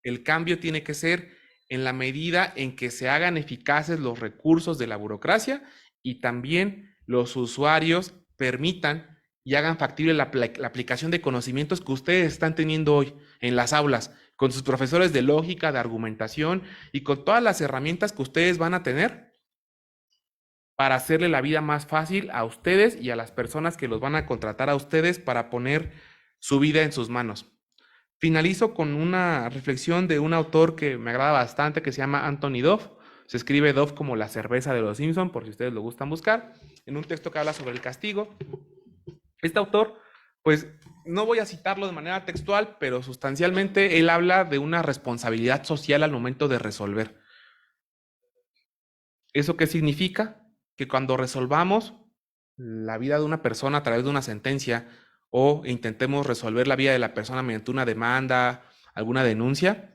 El cambio tiene que ser en la medida en que se hagan eficaces los recursos de la burocracia y también los usuarios permitan y hagan factible la aplicación de conocimientos que ustedes están teniendo hoy en las aulas, con sus profesores de lógica, de argumentación y con todas las herramientas que ustedes van a tener para hacerle la vida más fácil a ustedes y a las personas que los van a contratar a ustedes para poner su vida en sus manos. Finalizo con una reflexión de un autor que me agrada bastante, que se llama Anthony Doff. Se escribe Dove como la cerveza de los Simpson, por si ustedes lo gustan buscar, en un texto que habla sobre el castigo. Este autor, pues no voy a citarlo de manera textual, pero sustancialmente él habla de una responsabilidad social al momento de resolver. ¿Eso qué significa? Que cuando resolvamos la vida de una persona a través de una sentencia o intentemos resolver la vida de la persona mediante una demanda, alguna denuncia,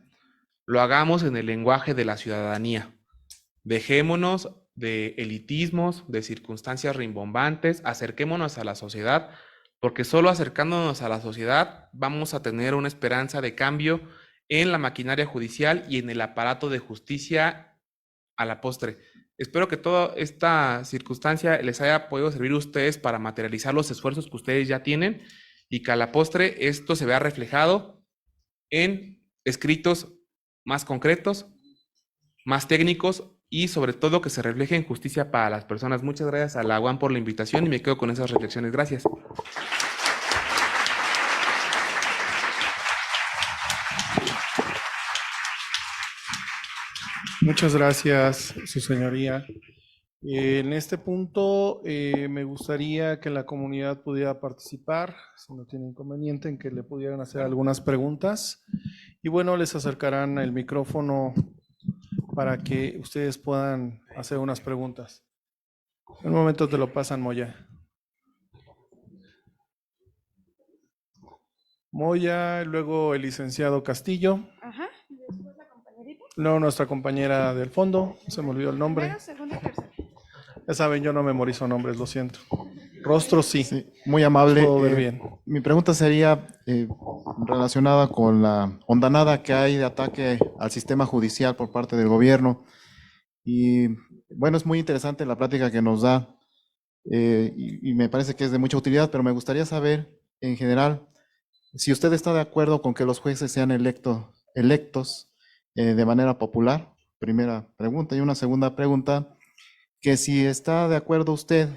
lo hagamos en el lenguaje de la ciudadanía. Dejémonos de elitismos, de circunstancias rimbombantes, acerquémonos a la sociedad, porque solo acercándonos a la sociedad vamos a tener una esperanza de cambio en la maquinaria judicial y en el aparato de justicia a la postre. Espero que toda esta circunstancia les haya podido servir a ustedes para materializar los esfuerzos que ustedes ya tienen y que a la postre esto se vea reflejado en escritos más concretos, más técnicos y sobre todo que se refleje en justicia para las personas. Muchas gracias a la UAM por la invitación y me quedo con esas reflexiones. Gracias.
Muchas gracias, su señoría. En este punto me gustaría que la comunidad pudiera participar, si no tiene inconveniente, en que le pudieran hacer algunas preguntas. Y bueno, les acercarán el micrófono para que ustedes puedan hacer unas preguntas. En un momento te lo pasan, Moya. Moya, luego el licenciado Castillo.
Ajá, y después la compañerita.
Luego nuestra compañera del fondo, se me olvidó el nombre.
Primero, segundo y tercero.
Ya saben, yo no memorizo nombres, lo siento. Rostros sí.
Sí, muy amable.
Puedo ver bien.
Mi pregunta sería relacionada con la hondanada que hay de ataque al sistema judicial por parte del gobierno. Y bueno, es muy interesante la plática que nos da y me parece que es de mucha utilidad, pero me gustaría saber en general si usted está de acuerdo con que los jueces sean electos de manera popular. Primera pregunta. Y una segunda pregunta, que si está de acuerdo usted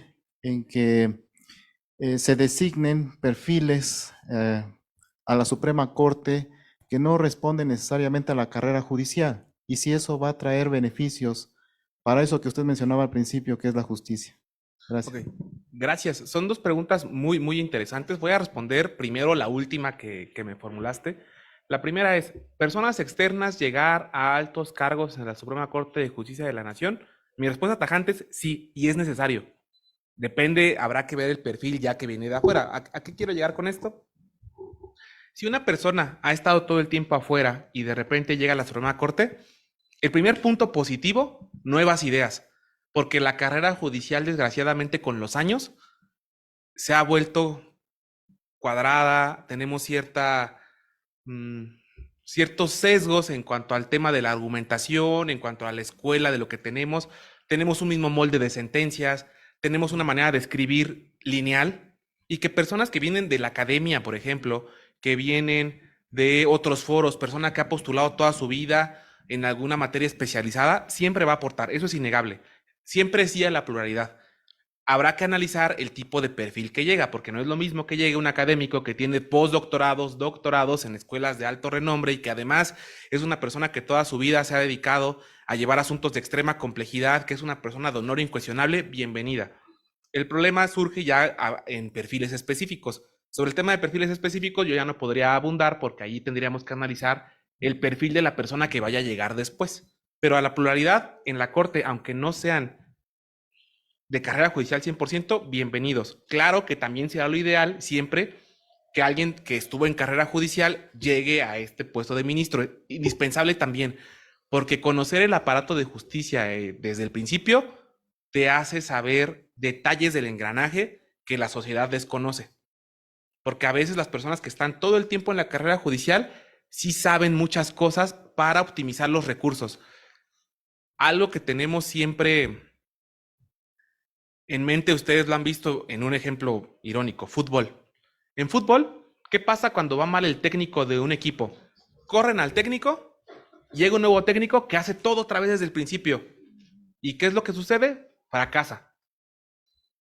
en que se designen perfiles a la Suprema Corte que no responden necesariamente a la carrera judicial y si eso va a traer beneficios para eso que usted mencionaba al principio, que es la justicia. Gracias.
Okay. Gracias. Son dos preguntas muy, muy interesantes. Voy a responder primero la última que me formulaste. La primera es, ¿personas externas llegar a altos cargos en la Suprema Corte de Justicia de la Nación? Mi respuesta tajante es sí, y es necesario. Depende, habrá que ver el perfil ya que viene de afuera. ¿A qué quiero llegar con esto? Si una persona ha estado todo el tiempo afuera y de repente llega a la Suprema Corte, el primer punto positivo, nuevas ideas, porque la carrera judicial, desgraciadamente, con los años, se ha vuelto cuadrada, tenemos ciertos sesgos en cuanto al tema de la argumentación, en cuanto a la escuela de lo que tenemos un mismo molde de sentencias, tenemos una manera de escribir lineal, y que personas que vienen de la academia, por ejemplo, que vienen de otros foros, persona que ha postulado toda su vida en alguna materia especializada, siempre va a aportar, eso es innegable. Siempre sí a la pluralidad. Habrá que analizar el tipo de perfil que llega, porque no es lo mismo que llegue un académico que tiene postdoctorados, doctorados en escuelas de alto renombre y que además es una persona que toda su vida se ha dedicado a llevar asuntos de extrema complejidad, que es una persona de honor incuestionable, bienvenida. El problema surge ya en perfiles específicos. Sobre el tema de perfiles específicos yo ya no podría abundar porque ahí tendríamos que analizar el perfil de la persona que vaya a llegar después. Pero a la pluralidad en la Corte, aunque no sean de carrera judicial 100%, bienvenidos. Claro que también será lo ideal siempre que alguien que estuvo en carrera judicial llegue a este puesto de ministro. Indispensable también, porque conocer el aparato de justicia desde el principio te hace saber detalles del engranaje que la sociedad desconoce. Porque a veces las personas que están todo el tiempo en la carrera judicial sí saben muchas cosas para optimizar los recursos. Algo que tenemos siempre en mente, ustedes lo han visto en un ejemplo irónico, fútbol. En fútbol, ¿qué pasa cuando va mal el técnico de un equipo? Corren al técnico, llega un nuevo técnico que hace todo otra vez desde el principio. ¿Y qué es lo que sucede? Fracasa.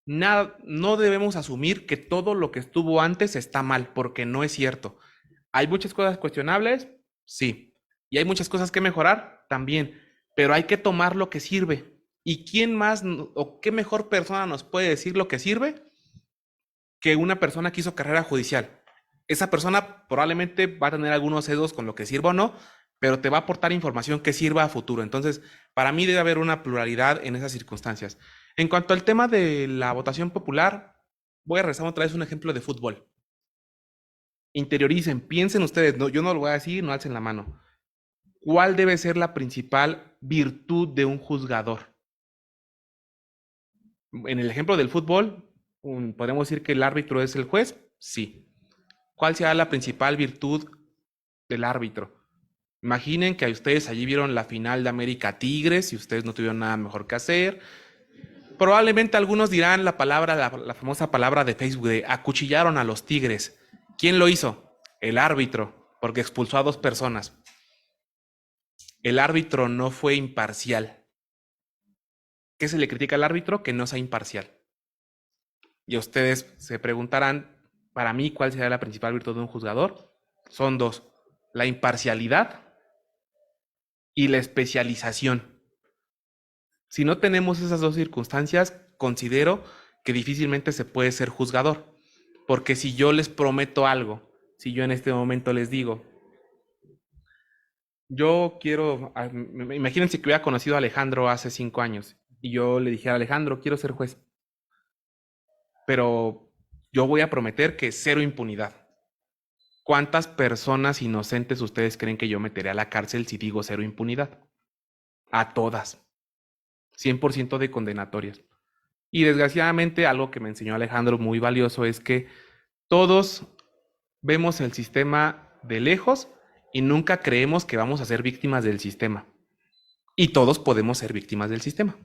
Nada, no debemos asumir que todo lo que estuvo antes está mal, porque no es cierto. ¿Hay muchas cosas cuestionables? Sí. ¿Y hay muchas cosas que mejorar? También. pero hay que tomar lo que sirve. ¿Y quién más o qué mejor persona nos puede decir lo que sirve que una persona que hizo carrera judicial? Esa persona probablemente va a tener algunos sesgos con lo que sirva o no, pero te va a aportar información que sirva a futuro. Entonces, para mí debe haber una pluralidad en esas circunstancias. En cuanto al tema de la votación popular, voy a regresar otra vez a un ejemplo de fútbol. Interioricen, piensen ustedes, no, yo no lo voy a decir, no alcen la mano. ¿Cuál debe ser la principal virtud de un juzgador? En el ejemplo del fútbol, ¿podemos decir que el árbitro es el juez? Sí. ¿Cuál será la principal virtud del árbitro? Imaginen que ustedes allí vieron la final de América Tigres y ustedes no tuvieron nada mejor que hacer. Probablemente algunos dirán la famosa palabra de Facebook de acuchillaron a los Tigres. ¿Quién lo hizo? El árbitro, porque expulsó a 2 personas. El árbitro no fue imparcial. ¿Qué se le critica al árbitro? Que no sea imparcial. Y ustedes se preguntarán, para mí, ¿cuál sería la principal virtud de un juzgador? Son 2, la imparcialidad y la especialización. Si no tenemos esas 2 circunstancias, considero que difícilmente se puede ser juzgador. Porque si yo les prometo algo, si yo en este momento les digo, yo quiero, imagínense que hubiera conocido a Alejandro hace 5 años y yo le dijera a Alejandro, quiero ser juez, pero yo voy a prometer que 0 impunidad. ¿Cuántas personas inocentes ustedes creen que yo meteré a la cárcel si digo 0 impunidad? A todas. 100% de condenatorias. Y desgraciadamente algo que me enseñó Alejandro muy valioso es que todos vemos el sistema de lejos y nunca creemos que vamos a ser víctimas del sistema. Y todos podemos ser víctimas del sistema.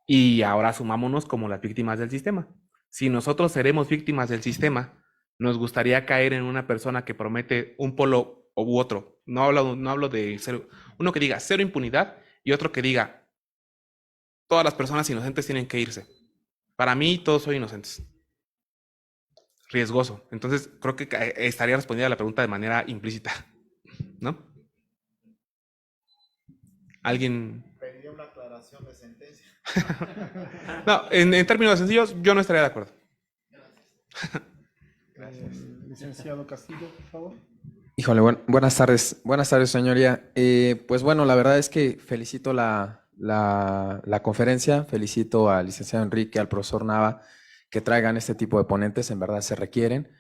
Y ahora asumámonos como las víctimas del sistema. Si nosotros seremos víctimas del sistema, nos gustaría caer en una persona que promete un polo u otro. No hablo de uno que diga 0 impunidad y otro que diga todas las personas inocentes tienen que irse. Para mí, todos son inocentes. Riesgoso. Entonces, creo que estaría respondiendo a la pregunta de manera implícita, ¿no? ¿Alguien?
Pediría una aclaración de sentencia.
No, en términos sencillos, yo no estaría de acuerdo.
Licenciado Castillo, por favor.
Híjole, buenas tardes. Buenas tardes, señoría. Pues bueno, la verdad es que felicito la conferencia, felicito al licenciado Enrique, al profesor Nava, que traigan este tipo de ponentes, en verdad se requieren.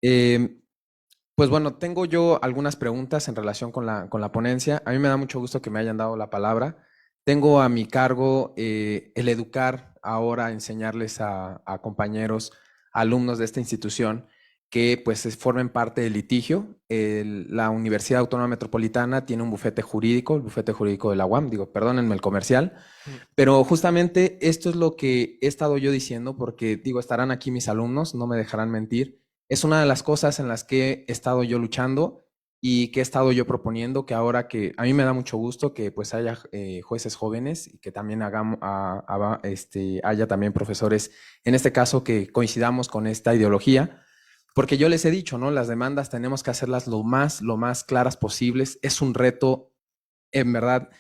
Pues bueno, tengo yo algunas preguntas en relación con la ponencia. A mí me da mucho gusto que me hayan dado la palabra. Tengo a mi cargo el educar ahora, enseñarles a compañeros, alumnos de esta institución, que pues formen parte del litigio. La Universidad Autónoma Metropolitana tiene un bufete jurídico, el bufete jurídico de la UAM, perdónenme el comercial, pero justamente esto es lo que he estado yo diciendo, porque estarán aquí mis alumnos, no me dejarán mentir. Es una de las cosas en las que he estado yo luchando y que he estado yo proponiendo, que ahora que a mí me da mucho gusto que pues haya jueces jóvenes y que también haya también profesores, en este caso que coincidamos con esta ideología. Porque yo les he dicho, ¿no? Las demandas tenemos que hacerlas lo más claras posibles. Es un reto, en verdad,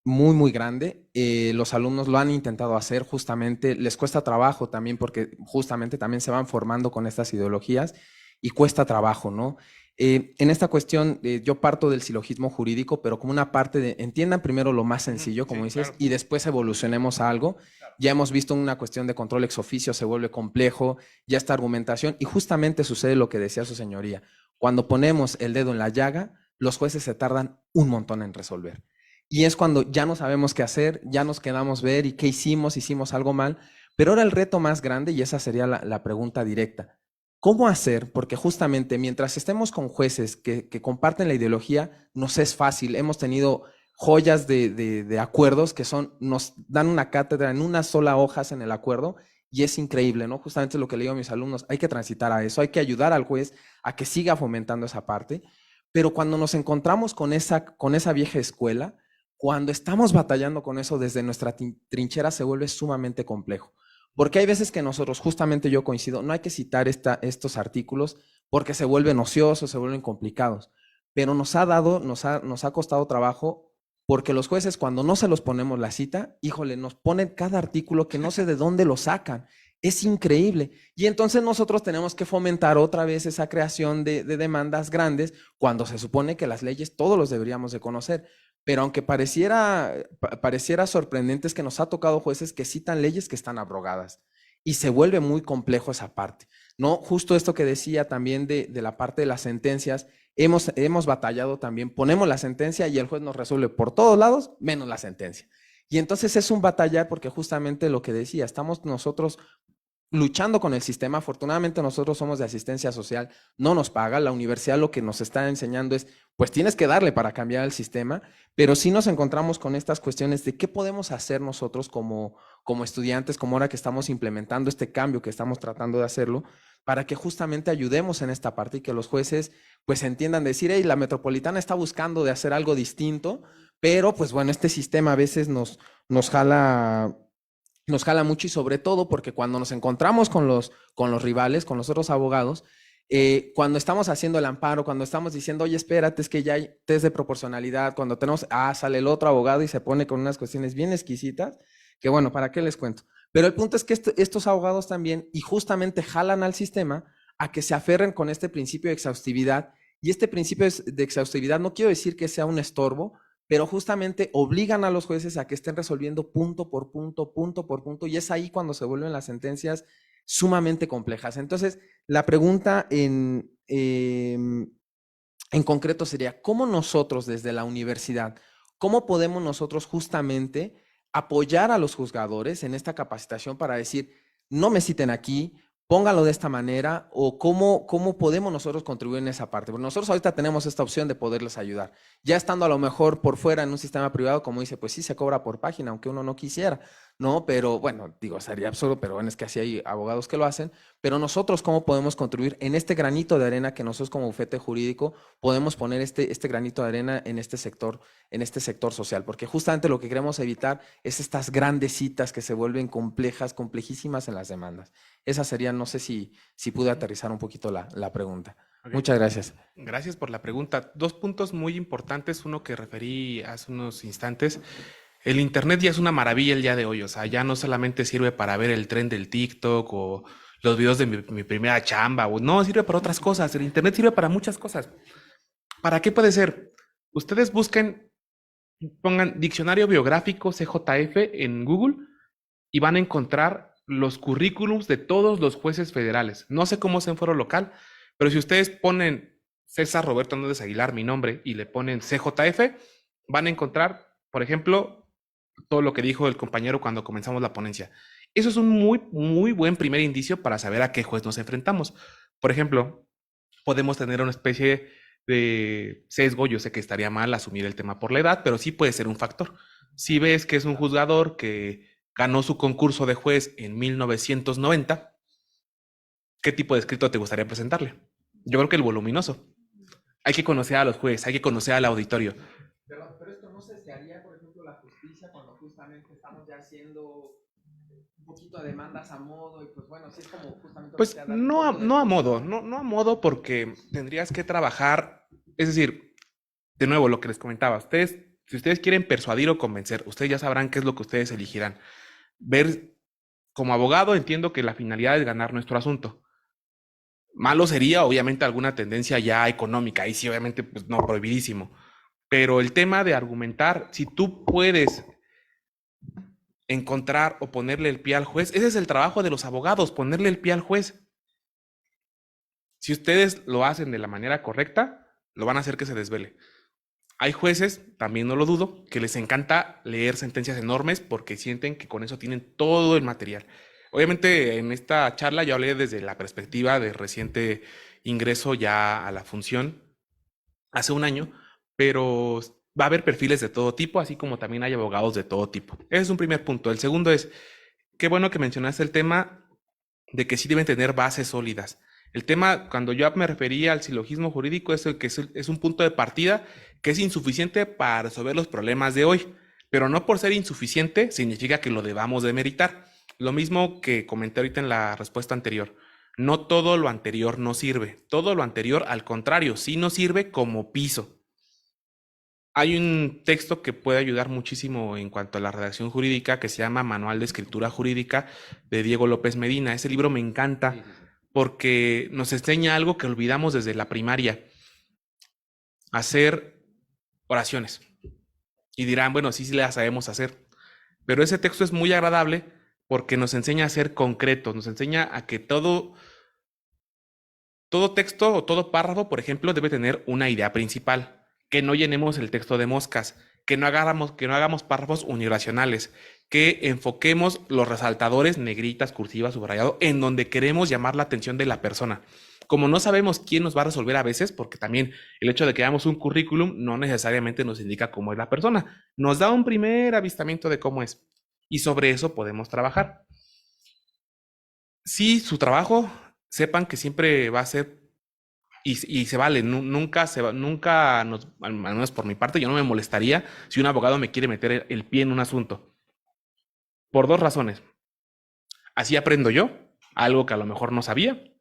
muy, muy grande. Los alumnos lo han intentado hacer, justamente. Les cuesta trabajo también, porque justamente también se van formando con estas ideologías y cuesta trabajo, ¿no? En esta cuestión, yo parto del silogismo jurídico, pero como una parte de, entiendan primero lo más sencillo, como dices, claro, y después evolucionemos a algo. Ya hemos visto una cuestión de control ex oficio, se vuelve complejo, ya esta argumentación, y justamente sucede lo que decía su señoría. Cuando ponemos el dedo en la llaga, los jueces se tardan un montón en resolver. Y es cuando ya no sabemos qué hacer, ya nos quedamos ver y qué hicimos algo mal, pero ahora el reto más grande, y esa sería la pregunta directa, ¿cómo hacer? Porque justamente mientras estemos con jueces que comparten la ideología, nos es fácil. Hemos tenido joyas de acuerdos que nos dan una cátedra en una sola hoja en el acuerdo y es increíble, ¿no? Justamente lo que le digo a mis alumnos, hay que transitar a eso, hay que ayudar al juez a que siga fomentando esa parte, pero cuando nos encontramos con esa vieja escuela, cuando estamos batallando con eso desde nuestra trinchera se vuelve sumamente complejo. Porque hay veces que nosotros, justamente yo coincido, no hay que citar estos artículos porque se vuelven ociosos, se vuelven complicados, pero nos ha costado trabajo porque los jueces cuando no se los ponemos la cita, híjole, nos ponen cada artículo que no sé de dónde lo sacan. Es increíble. Y entonces nosotros tenemos que fomentar otra vez esa creación de demandas grandes cuando se supone que las leyes todos los deberíamos de conocer. Pero aunque pareciera sorprendente, es que nos ha tocado jueces que citan leyes que están abrogadas y se vuelve muy complejo esa parte, ¿no? Justo esto que decía también de la parte de las sentencias, hemos batallado también, ponemos la sentencia y el juez nos resuelve por todos lados, menos la sentencia. Y entonces es un batallar porque justamente lo que decía, estamos nosotros luchando con el sistema. Afortunadamente nosotros somos de asistencia social, no nos paga, la universidad lo que nos está enseñando es, pues tienes que darle para cambiar el sistema, pero sí nos encontramos con estas cuestiones de qué podemos hacer nosotros como estudiantes, como ahora que estamos implementando este cambio, que estamos tratando de hacerlo, para que justamente ayudemos en esta parte y que los jueces pues entiendan decir, hey, la metropolitana está buscando de hacer algo distinto, pero pues bueno, este sistema a veces nos jala mucho y sobre todo porque cuando nos encontramos con los rivales, con los otros abogados, cuando estamos haciendo el amparo, cuando estamos diciendo, oye, espérate, es que ya hay test de proporcionalidad, cuando tenemos, sale el otro abogado y se pone con unas cuestiones bien exquisitas, que bueno, ¿para qué les cuento? Pero el punto es que estos abogados también, y justamente jalan al sistema a que se aferren con este principio de exhaustividad, y este principio de exhaustividad no quiero decir que sea un estorbo, pero justamente obligan a los jueces a que estén resolviendo punto por punto, y es ahí cuando se vuelven las sentencias sumamente complejas. Entonces, la pregunta en concreto sería, ¿cómo nosotros desde la universidad, cómo podemos nosotros justamente apoyar a los juzgadores en esta capacitación para decir, no me citen aquí, póngalo de esta manera, o cómo podemos nosotros contribuir en esa parte? Porque nosotros ahorita tenemos esta opción de poderles ayudar. Ya estando a lo mejor por fuera en un sistema privado, como dice, pues sí se cobra por página, aunque uno no quisiera, ¿no? Pero bueno, digo, sería absurdo, pero bueno, es que así hay abogados que lo hacen. Pero nosotros, ¿cómo podemos contribuir en este granito de arena que nosotros como bufete jurídico podemos poner este granito de arena en este sector social? Porque justamente lo que queremos evitar es estas grandes citas que se vuelven complejas, complejísimas en las demandas. Esa sería, no sé si pude aterrizar un poquito la pregunta.
Ok.
Muchas gracias.
Gracias por la pregunta. Dos puntos muy importantes, uno que referí hace unos instantes. El Internet ya es una maravilla el día de hoy, o sea, ya no solamente sirve para ver el tren del TikTok o los videos de mi primera chamba, o no, sirve para otras cosas. El Internet sirve para muchas cosas. ¿Para qué puede ser? Ustedes busquen, pongan diccionario biográfico CJF en Google y van a encontrar los currículums de todos los jueces federales. No sé cómo es en foro local, pero si ustedes ponen César Roberto Hernández Aguilar, mi nombre, y le ponen CJF, van a encontrar, por ejemplo, todo lo que dijo el compañero cuando comenzamos la ponencia. Eso es un muy, muy buen primer indicio para saber a qué juez nos enfrentamos. Por ejemplo, podemos tener una especie de sesgo. Yo sé que estaría mal asumir el tema por la edad, pero sí puede ser un factor. Si ves que es un juzgador que ganó su concurso de juez en 1990, ¿qué tipo de escrito te gustaría presentarle? Yo creo que el voluminoso. Hay que conocer a los jueces, hay que conocer al auditorio.
Pero esto no se haría, por ejemplo, la justicia cuando justamente estamos ya haciendo un poquito de demandas a modo y pues bueno, sí es como justamente...
Pues no a modo, porque tendrías que trabajar, es decir, de nuevo lo que les comentaba, si ustedes quieren persuadir o convencer, ustedes ya sabrán qué es lo que ustedes elegirán. Como abogado entiendo que la finalidad es ganar nuestro asunto. Malo sería, obviamente, alguna tendencia ya económica, ahí sí, obviamente, pues no, prohibidísimo. Pero el tema de argumentar, si tú puedes encontrar o ponerle el pie al juez, ese es el trabajo de los abogados, ponerle el pie al juez. Si ustedes lo hacen de la manera correcta, lo van a hacer que se desvele. Hay jueces, también no lo dudo, que les encanta leer sentencias enormes porque sienten que con eso tienen todo el material. Obviamente en esta charla yo hablé desde la perspectiva de reciente ingreso ya a la función hace un año, pero va a haber perfiles de todo tipo, así como también hay abogados de todo tipo. Ese es un primer punto. El segundo es, qué bueno que mencionaste el tema de que sí deben tener bases sólidas. El tema, cuando yo me refería al silogismo jurídico, es el que es un punto de partida que es insuficiente para resolver los problemas de hoy, pero no por ser insuficiente significa que lo debamos demeritar. Lo mismo que comenté ahorita en la respuesta anterior. No todo lo anterior no sirve. Todo lo anterior, al contrario, sí nos sirve como piso. Hay un texto que puede ayudar muchísimo en cuanto a la redacción jurídica que se llama Manual de Escritura Jurídica de Diego López Medina. Ese libro me encanta porque nos enseña algo que olvidamos desde la primaria: hacer oraciones. Y dirán, bueno, sí, sí las sabemos hacer. Pero ese texto es muy agradable porque nos enseña a ser concretos, nos enseña a que todo texto o todo párrafo, por ejemplo, debe tener una idea principal, que no llenemos el texto de moscas, que no hagamos párrafos uniracionales, que enfoquemos los resaltadores, negritas, cursivas, subrayado, en donde queremos llamar la atención de la persona. Como no sabemos quién nos va a resolver a veces, porque también el hecho de que hagamos un currículum no necesariamente nos indica cómo es la persona, nos da un primer avistamiento de cómo es, y sobre eso podemos trabajar. Sí, su trabajo, sepan que siempre va a ser y se vale, nunca al menos por mi parte, yo no me molestaría si un abogado me quiere meter el pie en un asunto. Por dos razones. Así aprendo yo, algo que a lo mejor no sabía.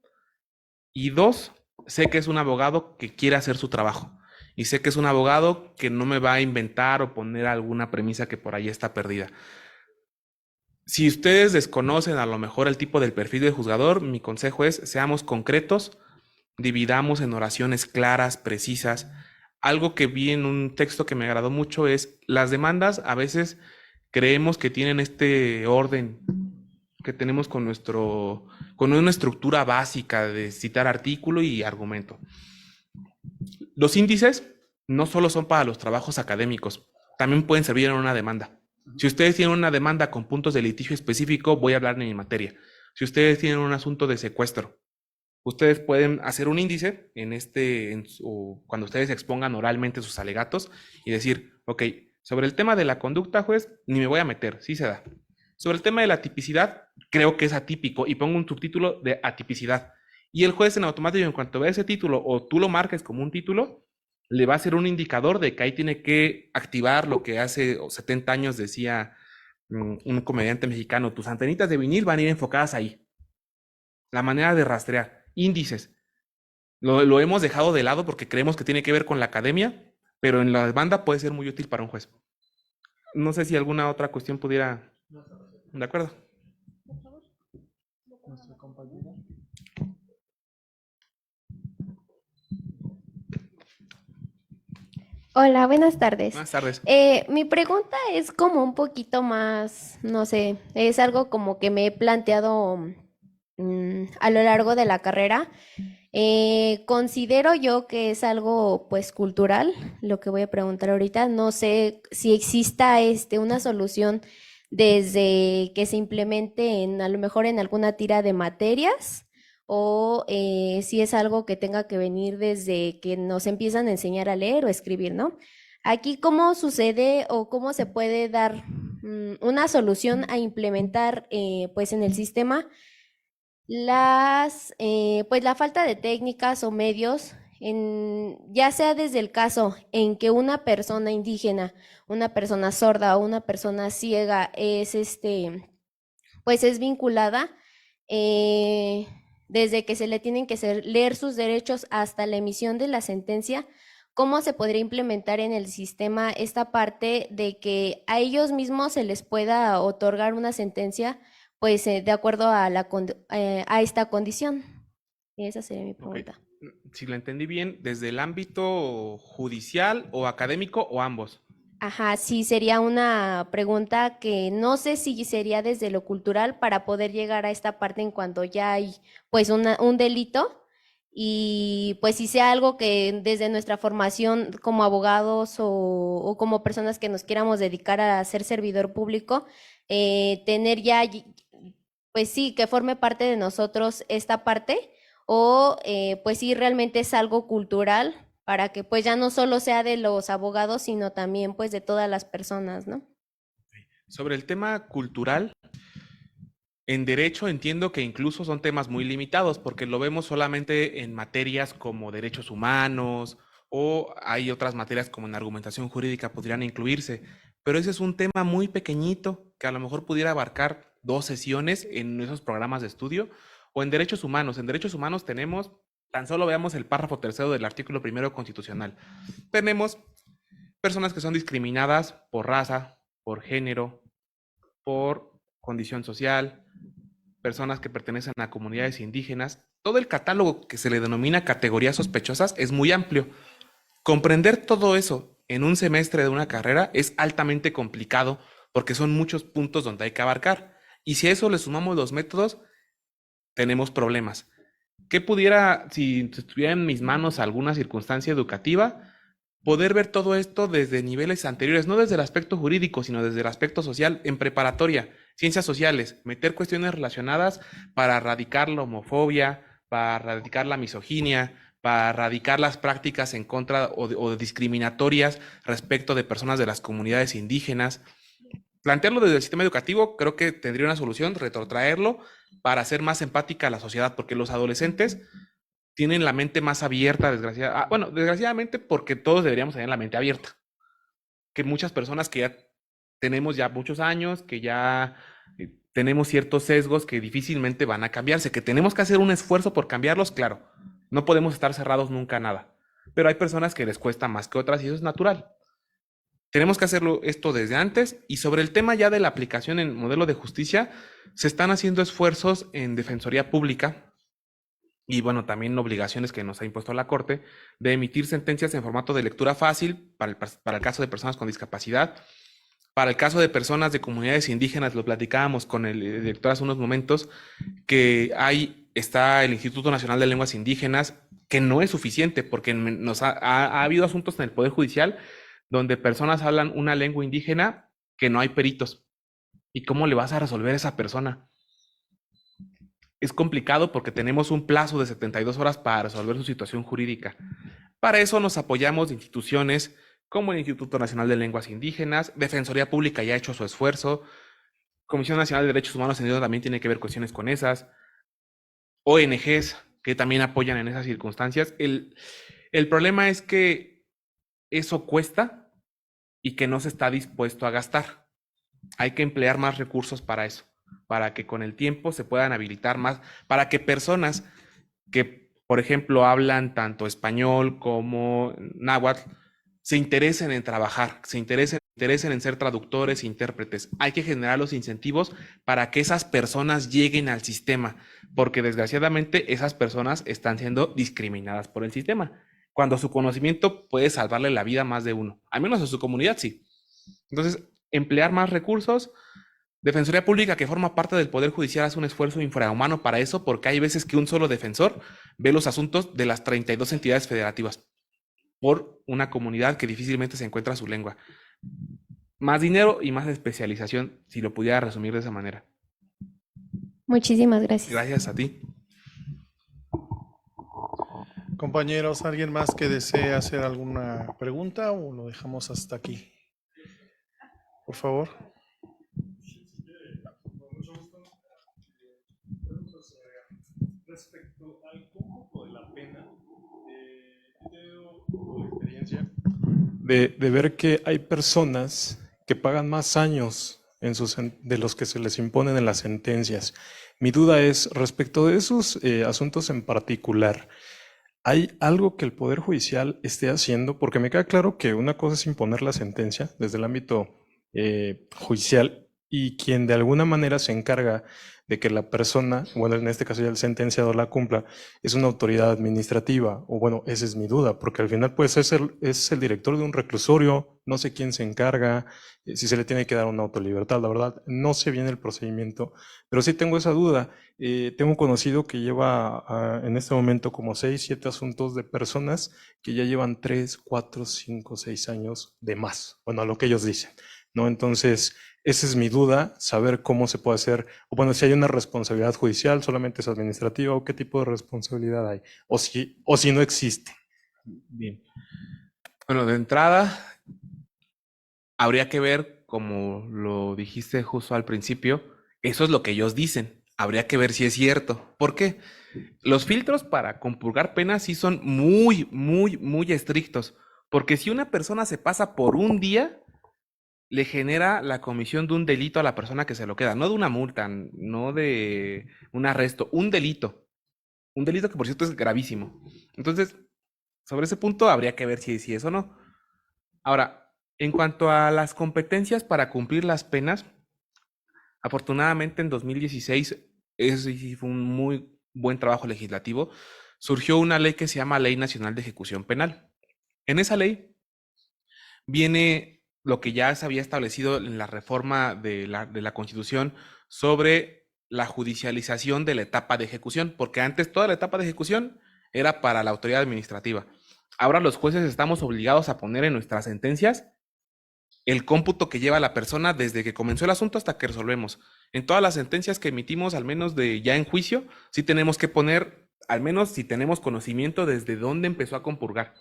Y dos, sé que es un abogado que quiere hacer su trabajo. Y sé que es un abogado que no me va a inventar o poner alguna premisa que por ahí está perdida. Si ustedes desconocen a lo mejor el tipo del perfil del juzgador, mi consejo es: seamos concretos, dividamos en oraciones claras, precisas. Algo que vi en un texto que me agradó mucho es: las demandas a veces creemos que tienen este orden que tenemos con una estructura básica de citar artículo y argumento. Los índices no solo son para los trabajos académicos, también pueden servir en una demanda. Si ustedes tienen una demanda con puntos de litigio específico, voy a hablar en mi materia. Si ustedes tienen un asunto de secuestro, ustedes pueden hacer un índice cuando ustedes expongan oralmente sus alegatos y decir, ok, sobre el tema de la conducta, juez, ni me voy a meter, sí se da. Sobre el tema de la tipicidad, creo que es atípico y pongo un subtítulo de atipicidad. Y el juez en automático, en cuanto vea ese título o tú lo marques como un título, le va a ser un indicador de que ahí tiene que activar lo que hace 70 años decía un comediante mexicano: tus antenitas de vinil van a ir enfocadas ahí. La manera de rastrear. Índices. Lo hemos dejado de lado porque creemos que tiene que ver con la academia, pero en la banda puede ser muy útil para un juez. No sé si alguna otra cuestión pudiera... ¿De acuerdo?
Nuestra compañera.
Hola, buenas tardes.
Buenas tardes.
Mi pregunta es como un poquito más, no sé, es algo como que me he planteado a lo largo de la carrera. Considero yo que es algo pues cultural, lo que voy a preguntar ahorita. No sé si exista una solución desde que se implemente a lo mejor en alguna tira de materias, o si es algo que tenga que venir desde que nos empiezan a enseñar a leer o escribir, ¿no? Aquí, ¿cómo sucede o cómo se puede dar una solución a implementar pues en el sistema pues la falta de técnicas o medios, ya sea desde el caso en que una persona indígena, una persona sorda o una persona ciega pues es vinculada, desde que se le tienen que leer sus derechos hasta la emisión de la sentencia? ¿Cómo se podría implementar en el sistema esta parte de que a ellos mismos se les pueda otorgar una sentencia pues de acuerdo a esta condición? Esa sería mi pregunta.
Si lo entendí bien, ¿desde el ámbito judicial o académico o ambos?
Ajá, sí, sería una pregunta que no sé si sería desde lo cultural para poder llegar a esta parte en cuanto ya hay pues un delito, y pues si sea algo que desde nuestra formación como abogados o como personas que nos quieramos dedicar a ser servidor público, tener ya, pues sí, que forme parte de nosotros esta parte, o pues sí, realmente es algo cultural para que pues ya no solo sea de los abogados, sino también pues de todas las personas, ¿no?
Sobre el tema cultural, en derecho entiendo que incluso son temas muy limitados porque lo vemos solamente en materias como derechos humanos, o hay otras materias como en argumentación jurídica podrían incluirse, pero ese es un tema muy pequeñito que a lo mejor pudiera abarcar 2 sesiones en esos programas de estudio. O en derechos humanos. En derechos humanos tenemos, tan solo veamos el párrafo tercero del artículo primero constitucional. Tenemos personas que son discriminadas por raza, por género, por condición social, personas que pertenecen a comunidades indígenas. Todo el catálogo que se le denomina categorías sospechosas es muy amplio. Comprender todo eso en un semestre de una carrera es altamente complicado porque son muchos puntos donde hay que abarcar. Y si a eso le sumamos los métodos, tenemos problemas. ¿Qué pudiera, si estuviera en mis manos alguna circunstancia educativa, poder ver todo esto desde niveles anteriores, no desde el aspecto jurídico, sino desde el aspecto social en preparatoria, ciencias sociales, meter cuestiones relacionadas para erradicar la homofobia, para erradicar la misoginia, para erradicar las prácticas en contra o discriminatorias respecto de personas de las comunidades indígenas? Plantearlo desde el sistema educativo creo que tendría una solución, retrotraerlo para hacer más empática a la sociedad, porque los adolescentes tienen la mente más abierta, desgraciadamente porque todos deberíamos tener la mente abierta, que muchas personas que ya tenemos ya muchos años, que ya tenemos ciertos sesgos que difícilmente van a cambiarse, que tenemos que hacer un esfuerzo por cambiarlos, claro, no podemos estar cerrados nunca a nada, pero hay personas que les cuesta más que otras y eso es natural. Tenemos que hacerlo esto desde antes. Y sobre el tema ya de la aplicación en modelo de justicia, se están haciendo esfuerzos en Defensoría Pública y bueno, también obligaciones que nos ha impuesto la Corte de emitir sentencias en formato de lectura fácil para el caso de personas con discapacidad. Para el caso de personas de comunidades indígenas, lo platicábamos con el director hace unos momentos, que está el Instituto Nacional de Lenguas Indígenas, que no es suficiente porque ha habido asuntos en el Poder Judicial donde personas hablan una lengua indígena que no hay peritos. ¿Y cómo le vas a resolver a esa persona? Es complicado porque tenemos un plazo de 72 horas para resolver su situación jurídica. Para eso nos apoyamos de instituciones como el Instituto Nacional de Lenguas Indígenas, Defensoría Pública ya ha hecho su esfuerzo, Comisión Nacional de Derechos Humanos también tiene que ver cuestiones con esas, ONGs que también apoyan en esas circunstancias. El problema es que eso cuesta y que no se está dispuesto a gastar. Hay que emplear más recursos para eso, para que con el tiempo se puedan habilitar más, para que personas que, por ejemplo, hablan tanto español como náhuatl, se interesen en trabajar, se interesen en ser traductores, intérpretes. Hay que generar los incentivos para que esas personas lleguen al sistema, porque desgraciadamente esas personas están siendo discriminadas por el sistema, cuando su conocimiento puede salvarle la vida a más de uno, al menos a su comunidad sí. Entonces, emplear más recursos. Defensoría Pública, que forma parte del Poder Judicial, hace un esfuerzo infrahumano para eso, porque hay veces que un solo defensor ve los asuntos de las 32 entidades federativas por una comunidad que difícilmente se encuentra su lengua. Más dinero y más especialización, si lo pudiera resumir de esa manera.
Muchísimas gracias.
Gracias a ti.
Compañeros, ¿alguien más que desee hacer alguna pregunta o lo dejamos hasta aquí? Por favor.
Respecto al cómputo de la pena, he tenido la experiencia de ver que hay personas que pagan más años de los que se les imponen en las sentencias. Mi duda es, respecto de esos asuntos en particular, ¿hay algo que el Poder Judicial esté haciendo? Porque me queda claro que una cosa es imponer la sentencia desde el ámbito judicial y quien de alguna manera se encarga de que la persona, bueno, en este caso ya el sentenciado la cumpla, es una autoridad administrativa, o bueno, esa es mi duda, porque al final pues es el director de un reclusorio, no sé quién se encarga, si se le tiene que dar una autolibertad, la verdad, no sé bien el procedimiento, pero sí tengo esa duda. Tengo un conocido que lleva en este momento como 6, 7 asuntos de personas que ya llevan 3, 4, 5, 6 años de más, bueno, a lo que ellos dicen, ¿no? Entonces, esa es mi duda, saber cómo se puede hacer, o bueno, si hay una responsabilidad judicial, solamente es administrativa, o qué tipo de responsabilidad hay, o si no existe.
Bien. Bueno, de entrada, habría que ver, como lo dijiste justo al principio, eso es lo que ellos dicen. Habría que ver si es cierto. ¿Por qué? Los filtros para compurgar penas sí son muy, muy, muy estrictos. Porque si una persona se pasa por un día, le genera la comisión de un delito a la persona que se lo queda, no de una multa, no de un arresto, un delito que por cierto es gravísimo. Entonces, sobre ese punto habría que ver si es o no. Ahora, En cuanto a las competencias para cumplir las penas, afortunadamente en 2016, ese sí fue un muy buen trabajo legislativo, surgió una ley que se llama Ley Nacional de Ejecución Penal. En esa ley viene lo que ya se había establecido en la reforma de la Constitución sobre la judicialización de la etapa de ejecución, porque antes toda la etapa de ejecución era para la autoridad administrativa. Ahora los jueces estamos obligados a poner en nuestras sentencias el cómputo que lleva la persona desde que comenzó el asunto hasta que resolvemos. En todas las sentencias que emitimos, al menos de ya en juicio, sí tenemos que poner, al menos si tenemos conocimiento desde dónde empezó a compurgar.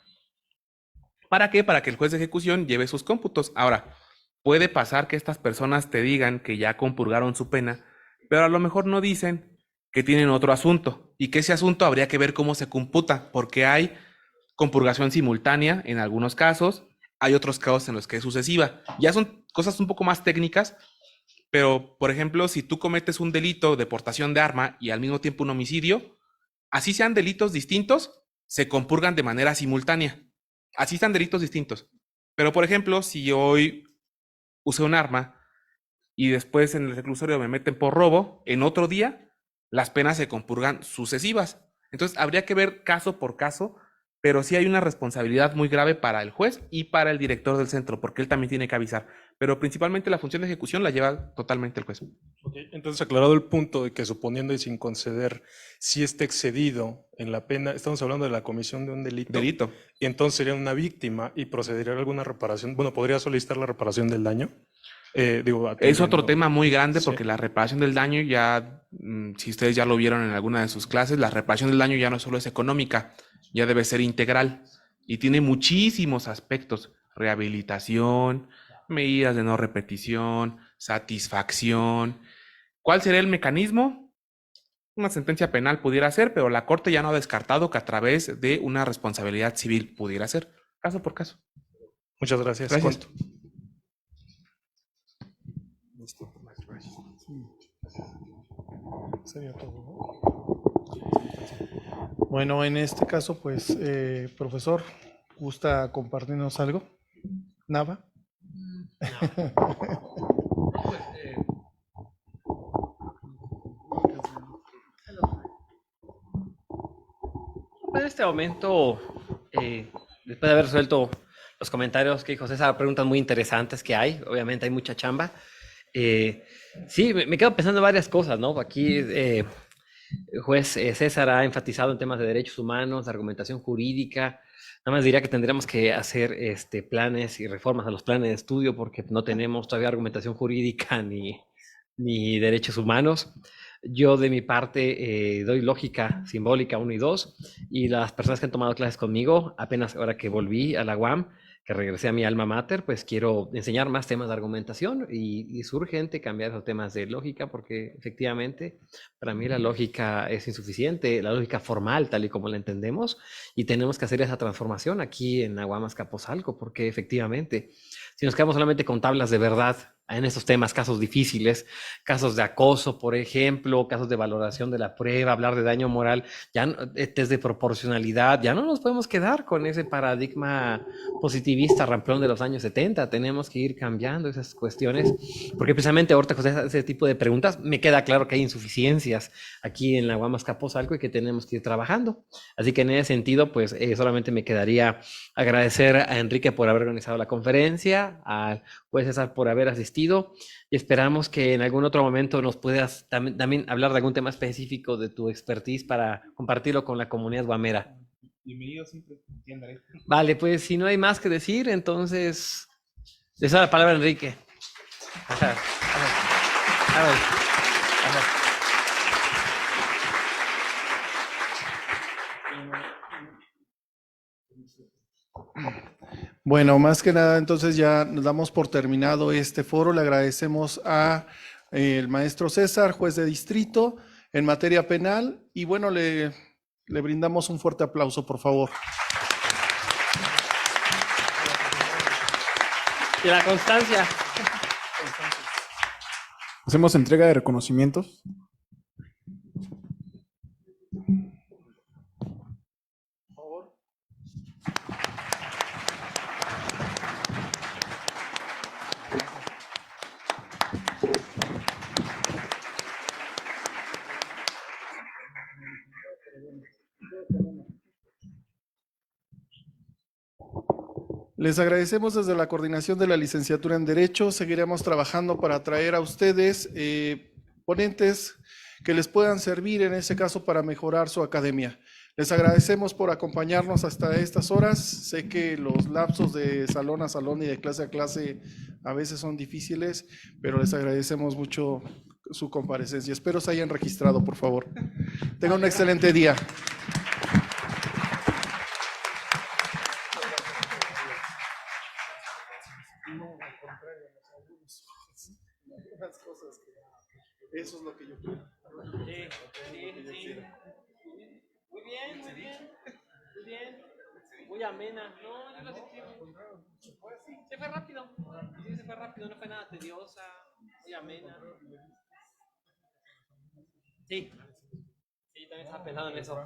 ¿Para qué? Para que el juez de ejecución lleve sus cómputos. Ahora, puede pasar que estas personas te digan que ya compurgaron su pena, pero a lo mejor no dicen que tienen otro asunto y que ese asunto habría que ver cómo se computa, porque hay compurgación simultánea en algunos casos, hay otros casos en los que es sucesiva. Ya son cosas un poco más técnicas, pero por ejemplo, si tú cometes un delito de portación de arma y al mismo tiempo un homicidio, así sean delitos distintos, se compurgan de manera simultánea. Así están delitos distintos. Pero por ejemplo, si hoy usé un arma y después en el reclusorio me meten por robo, en otro día las penas se compurgan sucesivas. Entonces habría que ver caso por caso, pero sí hay una responsabilidad muy grave para el juez y para el director del centro, porque él también tiene que avisar. Pero principalmente la función de ejecución la lleva totalmente el juez.
Ok, entonces, aclarado el punto de que suponiendo y sin conceder, si está excedido en la pena, estamos hablando de la comisión de un delito, y entonces sería una víctima y procedería a alguna reparación. Bueno, ¿podría solicitar la reparación del daño?
Es otro tema muy grande
Sí.
porque la reparación del daño ya, si ustedes ya lo vieron en alguna de sus clases, la reparación del daño ya no solo es económica, ya debe ser integral y tiene muchísimos aspectos: rehabilitación, medidas de no repetición, satisfacción. ¿Cuál sería el mecanismo? Una sentencia penal pudiera ser, pero la Corte ya no ha descartado que a través de una responsabilidad civil pudiera ser, caso por caso.
Muchas gracias.
Gracias.
¿Cuánto?
Sería todo, ¿no? Bueno, en este caso, pues, profesor, ¿gusta compartirnos algo? ¿Nava?
En este momento, después de haber resuelto los comentarios que dijo César, preguntas muy interesantes que hay, obviamente hay mucha chamba. Sí, me quedo pensando en varias cosas, ¿no? Aquí el juez César ha enfatizado en temas de derechos humanos, de argumentación jurídica. Nada más diría que tendríamos que hacer planes y reformas a los planes de estudio porque no tenemos todavía argumentación jurídica ni derechos humanos. Yo de mi parte doy lógica simbólica 1 y 2 y las personas que han tomado clases conmigo, apenas ahora que volví a la UAM, que regresé a mi alma mater, pues quiero enseñar más temas de argumentación y es urgente cambiar esos temas de lógica porque efectivamente para mí la lógica es insuficiente, la lógica formal tal y como la entendemos y tenemos que hacer esa transformación aquí en Aguamas-Capozalco porque efectivamente si nos quedamos solamente con tablas de verdad en estos temas, casos difíciles, casos de acoso, por ejemplo, casos de valoración de la prueba, hablar de daño moral, ya test de proporcionalidad, ya no nos podemos quedar con ese paradigma positivista ramplón de los años 70, tenemos que ir cambiando esas cuestiones, porque precisamente ahorita con ese tipo de preguntas me queda claro que hay insuficiencias aquí en la Aguamas-Capozalco y que tenemos que ir trabajando. Así que en ese sentido, pues solamente me quedaría agradecer a Enrique por haber organizado la conferencia, al juez César por haber asistido y esperamos que en algún otro momento nos puedas también hablar de algún tema específico de tu expertise para compartirlo con la comunidad guamera.
Bienvenido siempre, entiendan.
Vale, pues si no hay más que decir, entonces les doy la palabra a Enrique. Ajá.
Bueno, más que nada, entonces ya nos damos por terminado este foro. Le agradecemos a el maestro César, juez de distrito en materia penal, y bueno, le brindamos un fuerte aplauso, por favor.
Y la constancia.
Hacemos entrega de reconocimientos.
Les agradecemos desde la coordinación de la licenciatura en Derecho. Seguiremos trabajando para traer a ustedes ponentes que les puedan servir en ese caso para mejorar su academia. Les agradecemos por acompañarnos hasta estas horas. Sé que los lapsos de salón a salón y de clase a clase a veces son difíciles, pero les agradecemos mucho su comparecencia. Espero se hayan registrado, por favor. Tengan un excelente día. Eso es lo que yo quiero.
Sí. Muy bien. Muy amena. No, yo lo sentí. Se fue rápido. Sí, se fue rápido. No fue nada tediosa. Muy amena. Sí, también estaba pensando en eso.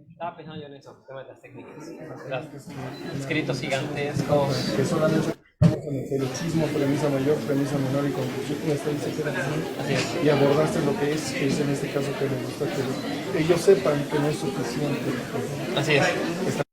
Estaba pensando yo en eso. El tema de las técnicas. Los escritos gigantescos.
Que solamente estamos en el derechismo, premisa mayor, premisa menor y conclusión.
Así es.
Y abordaste lo que es en este caso que me gusta que ellos sepan que no es suficiente.
Así es.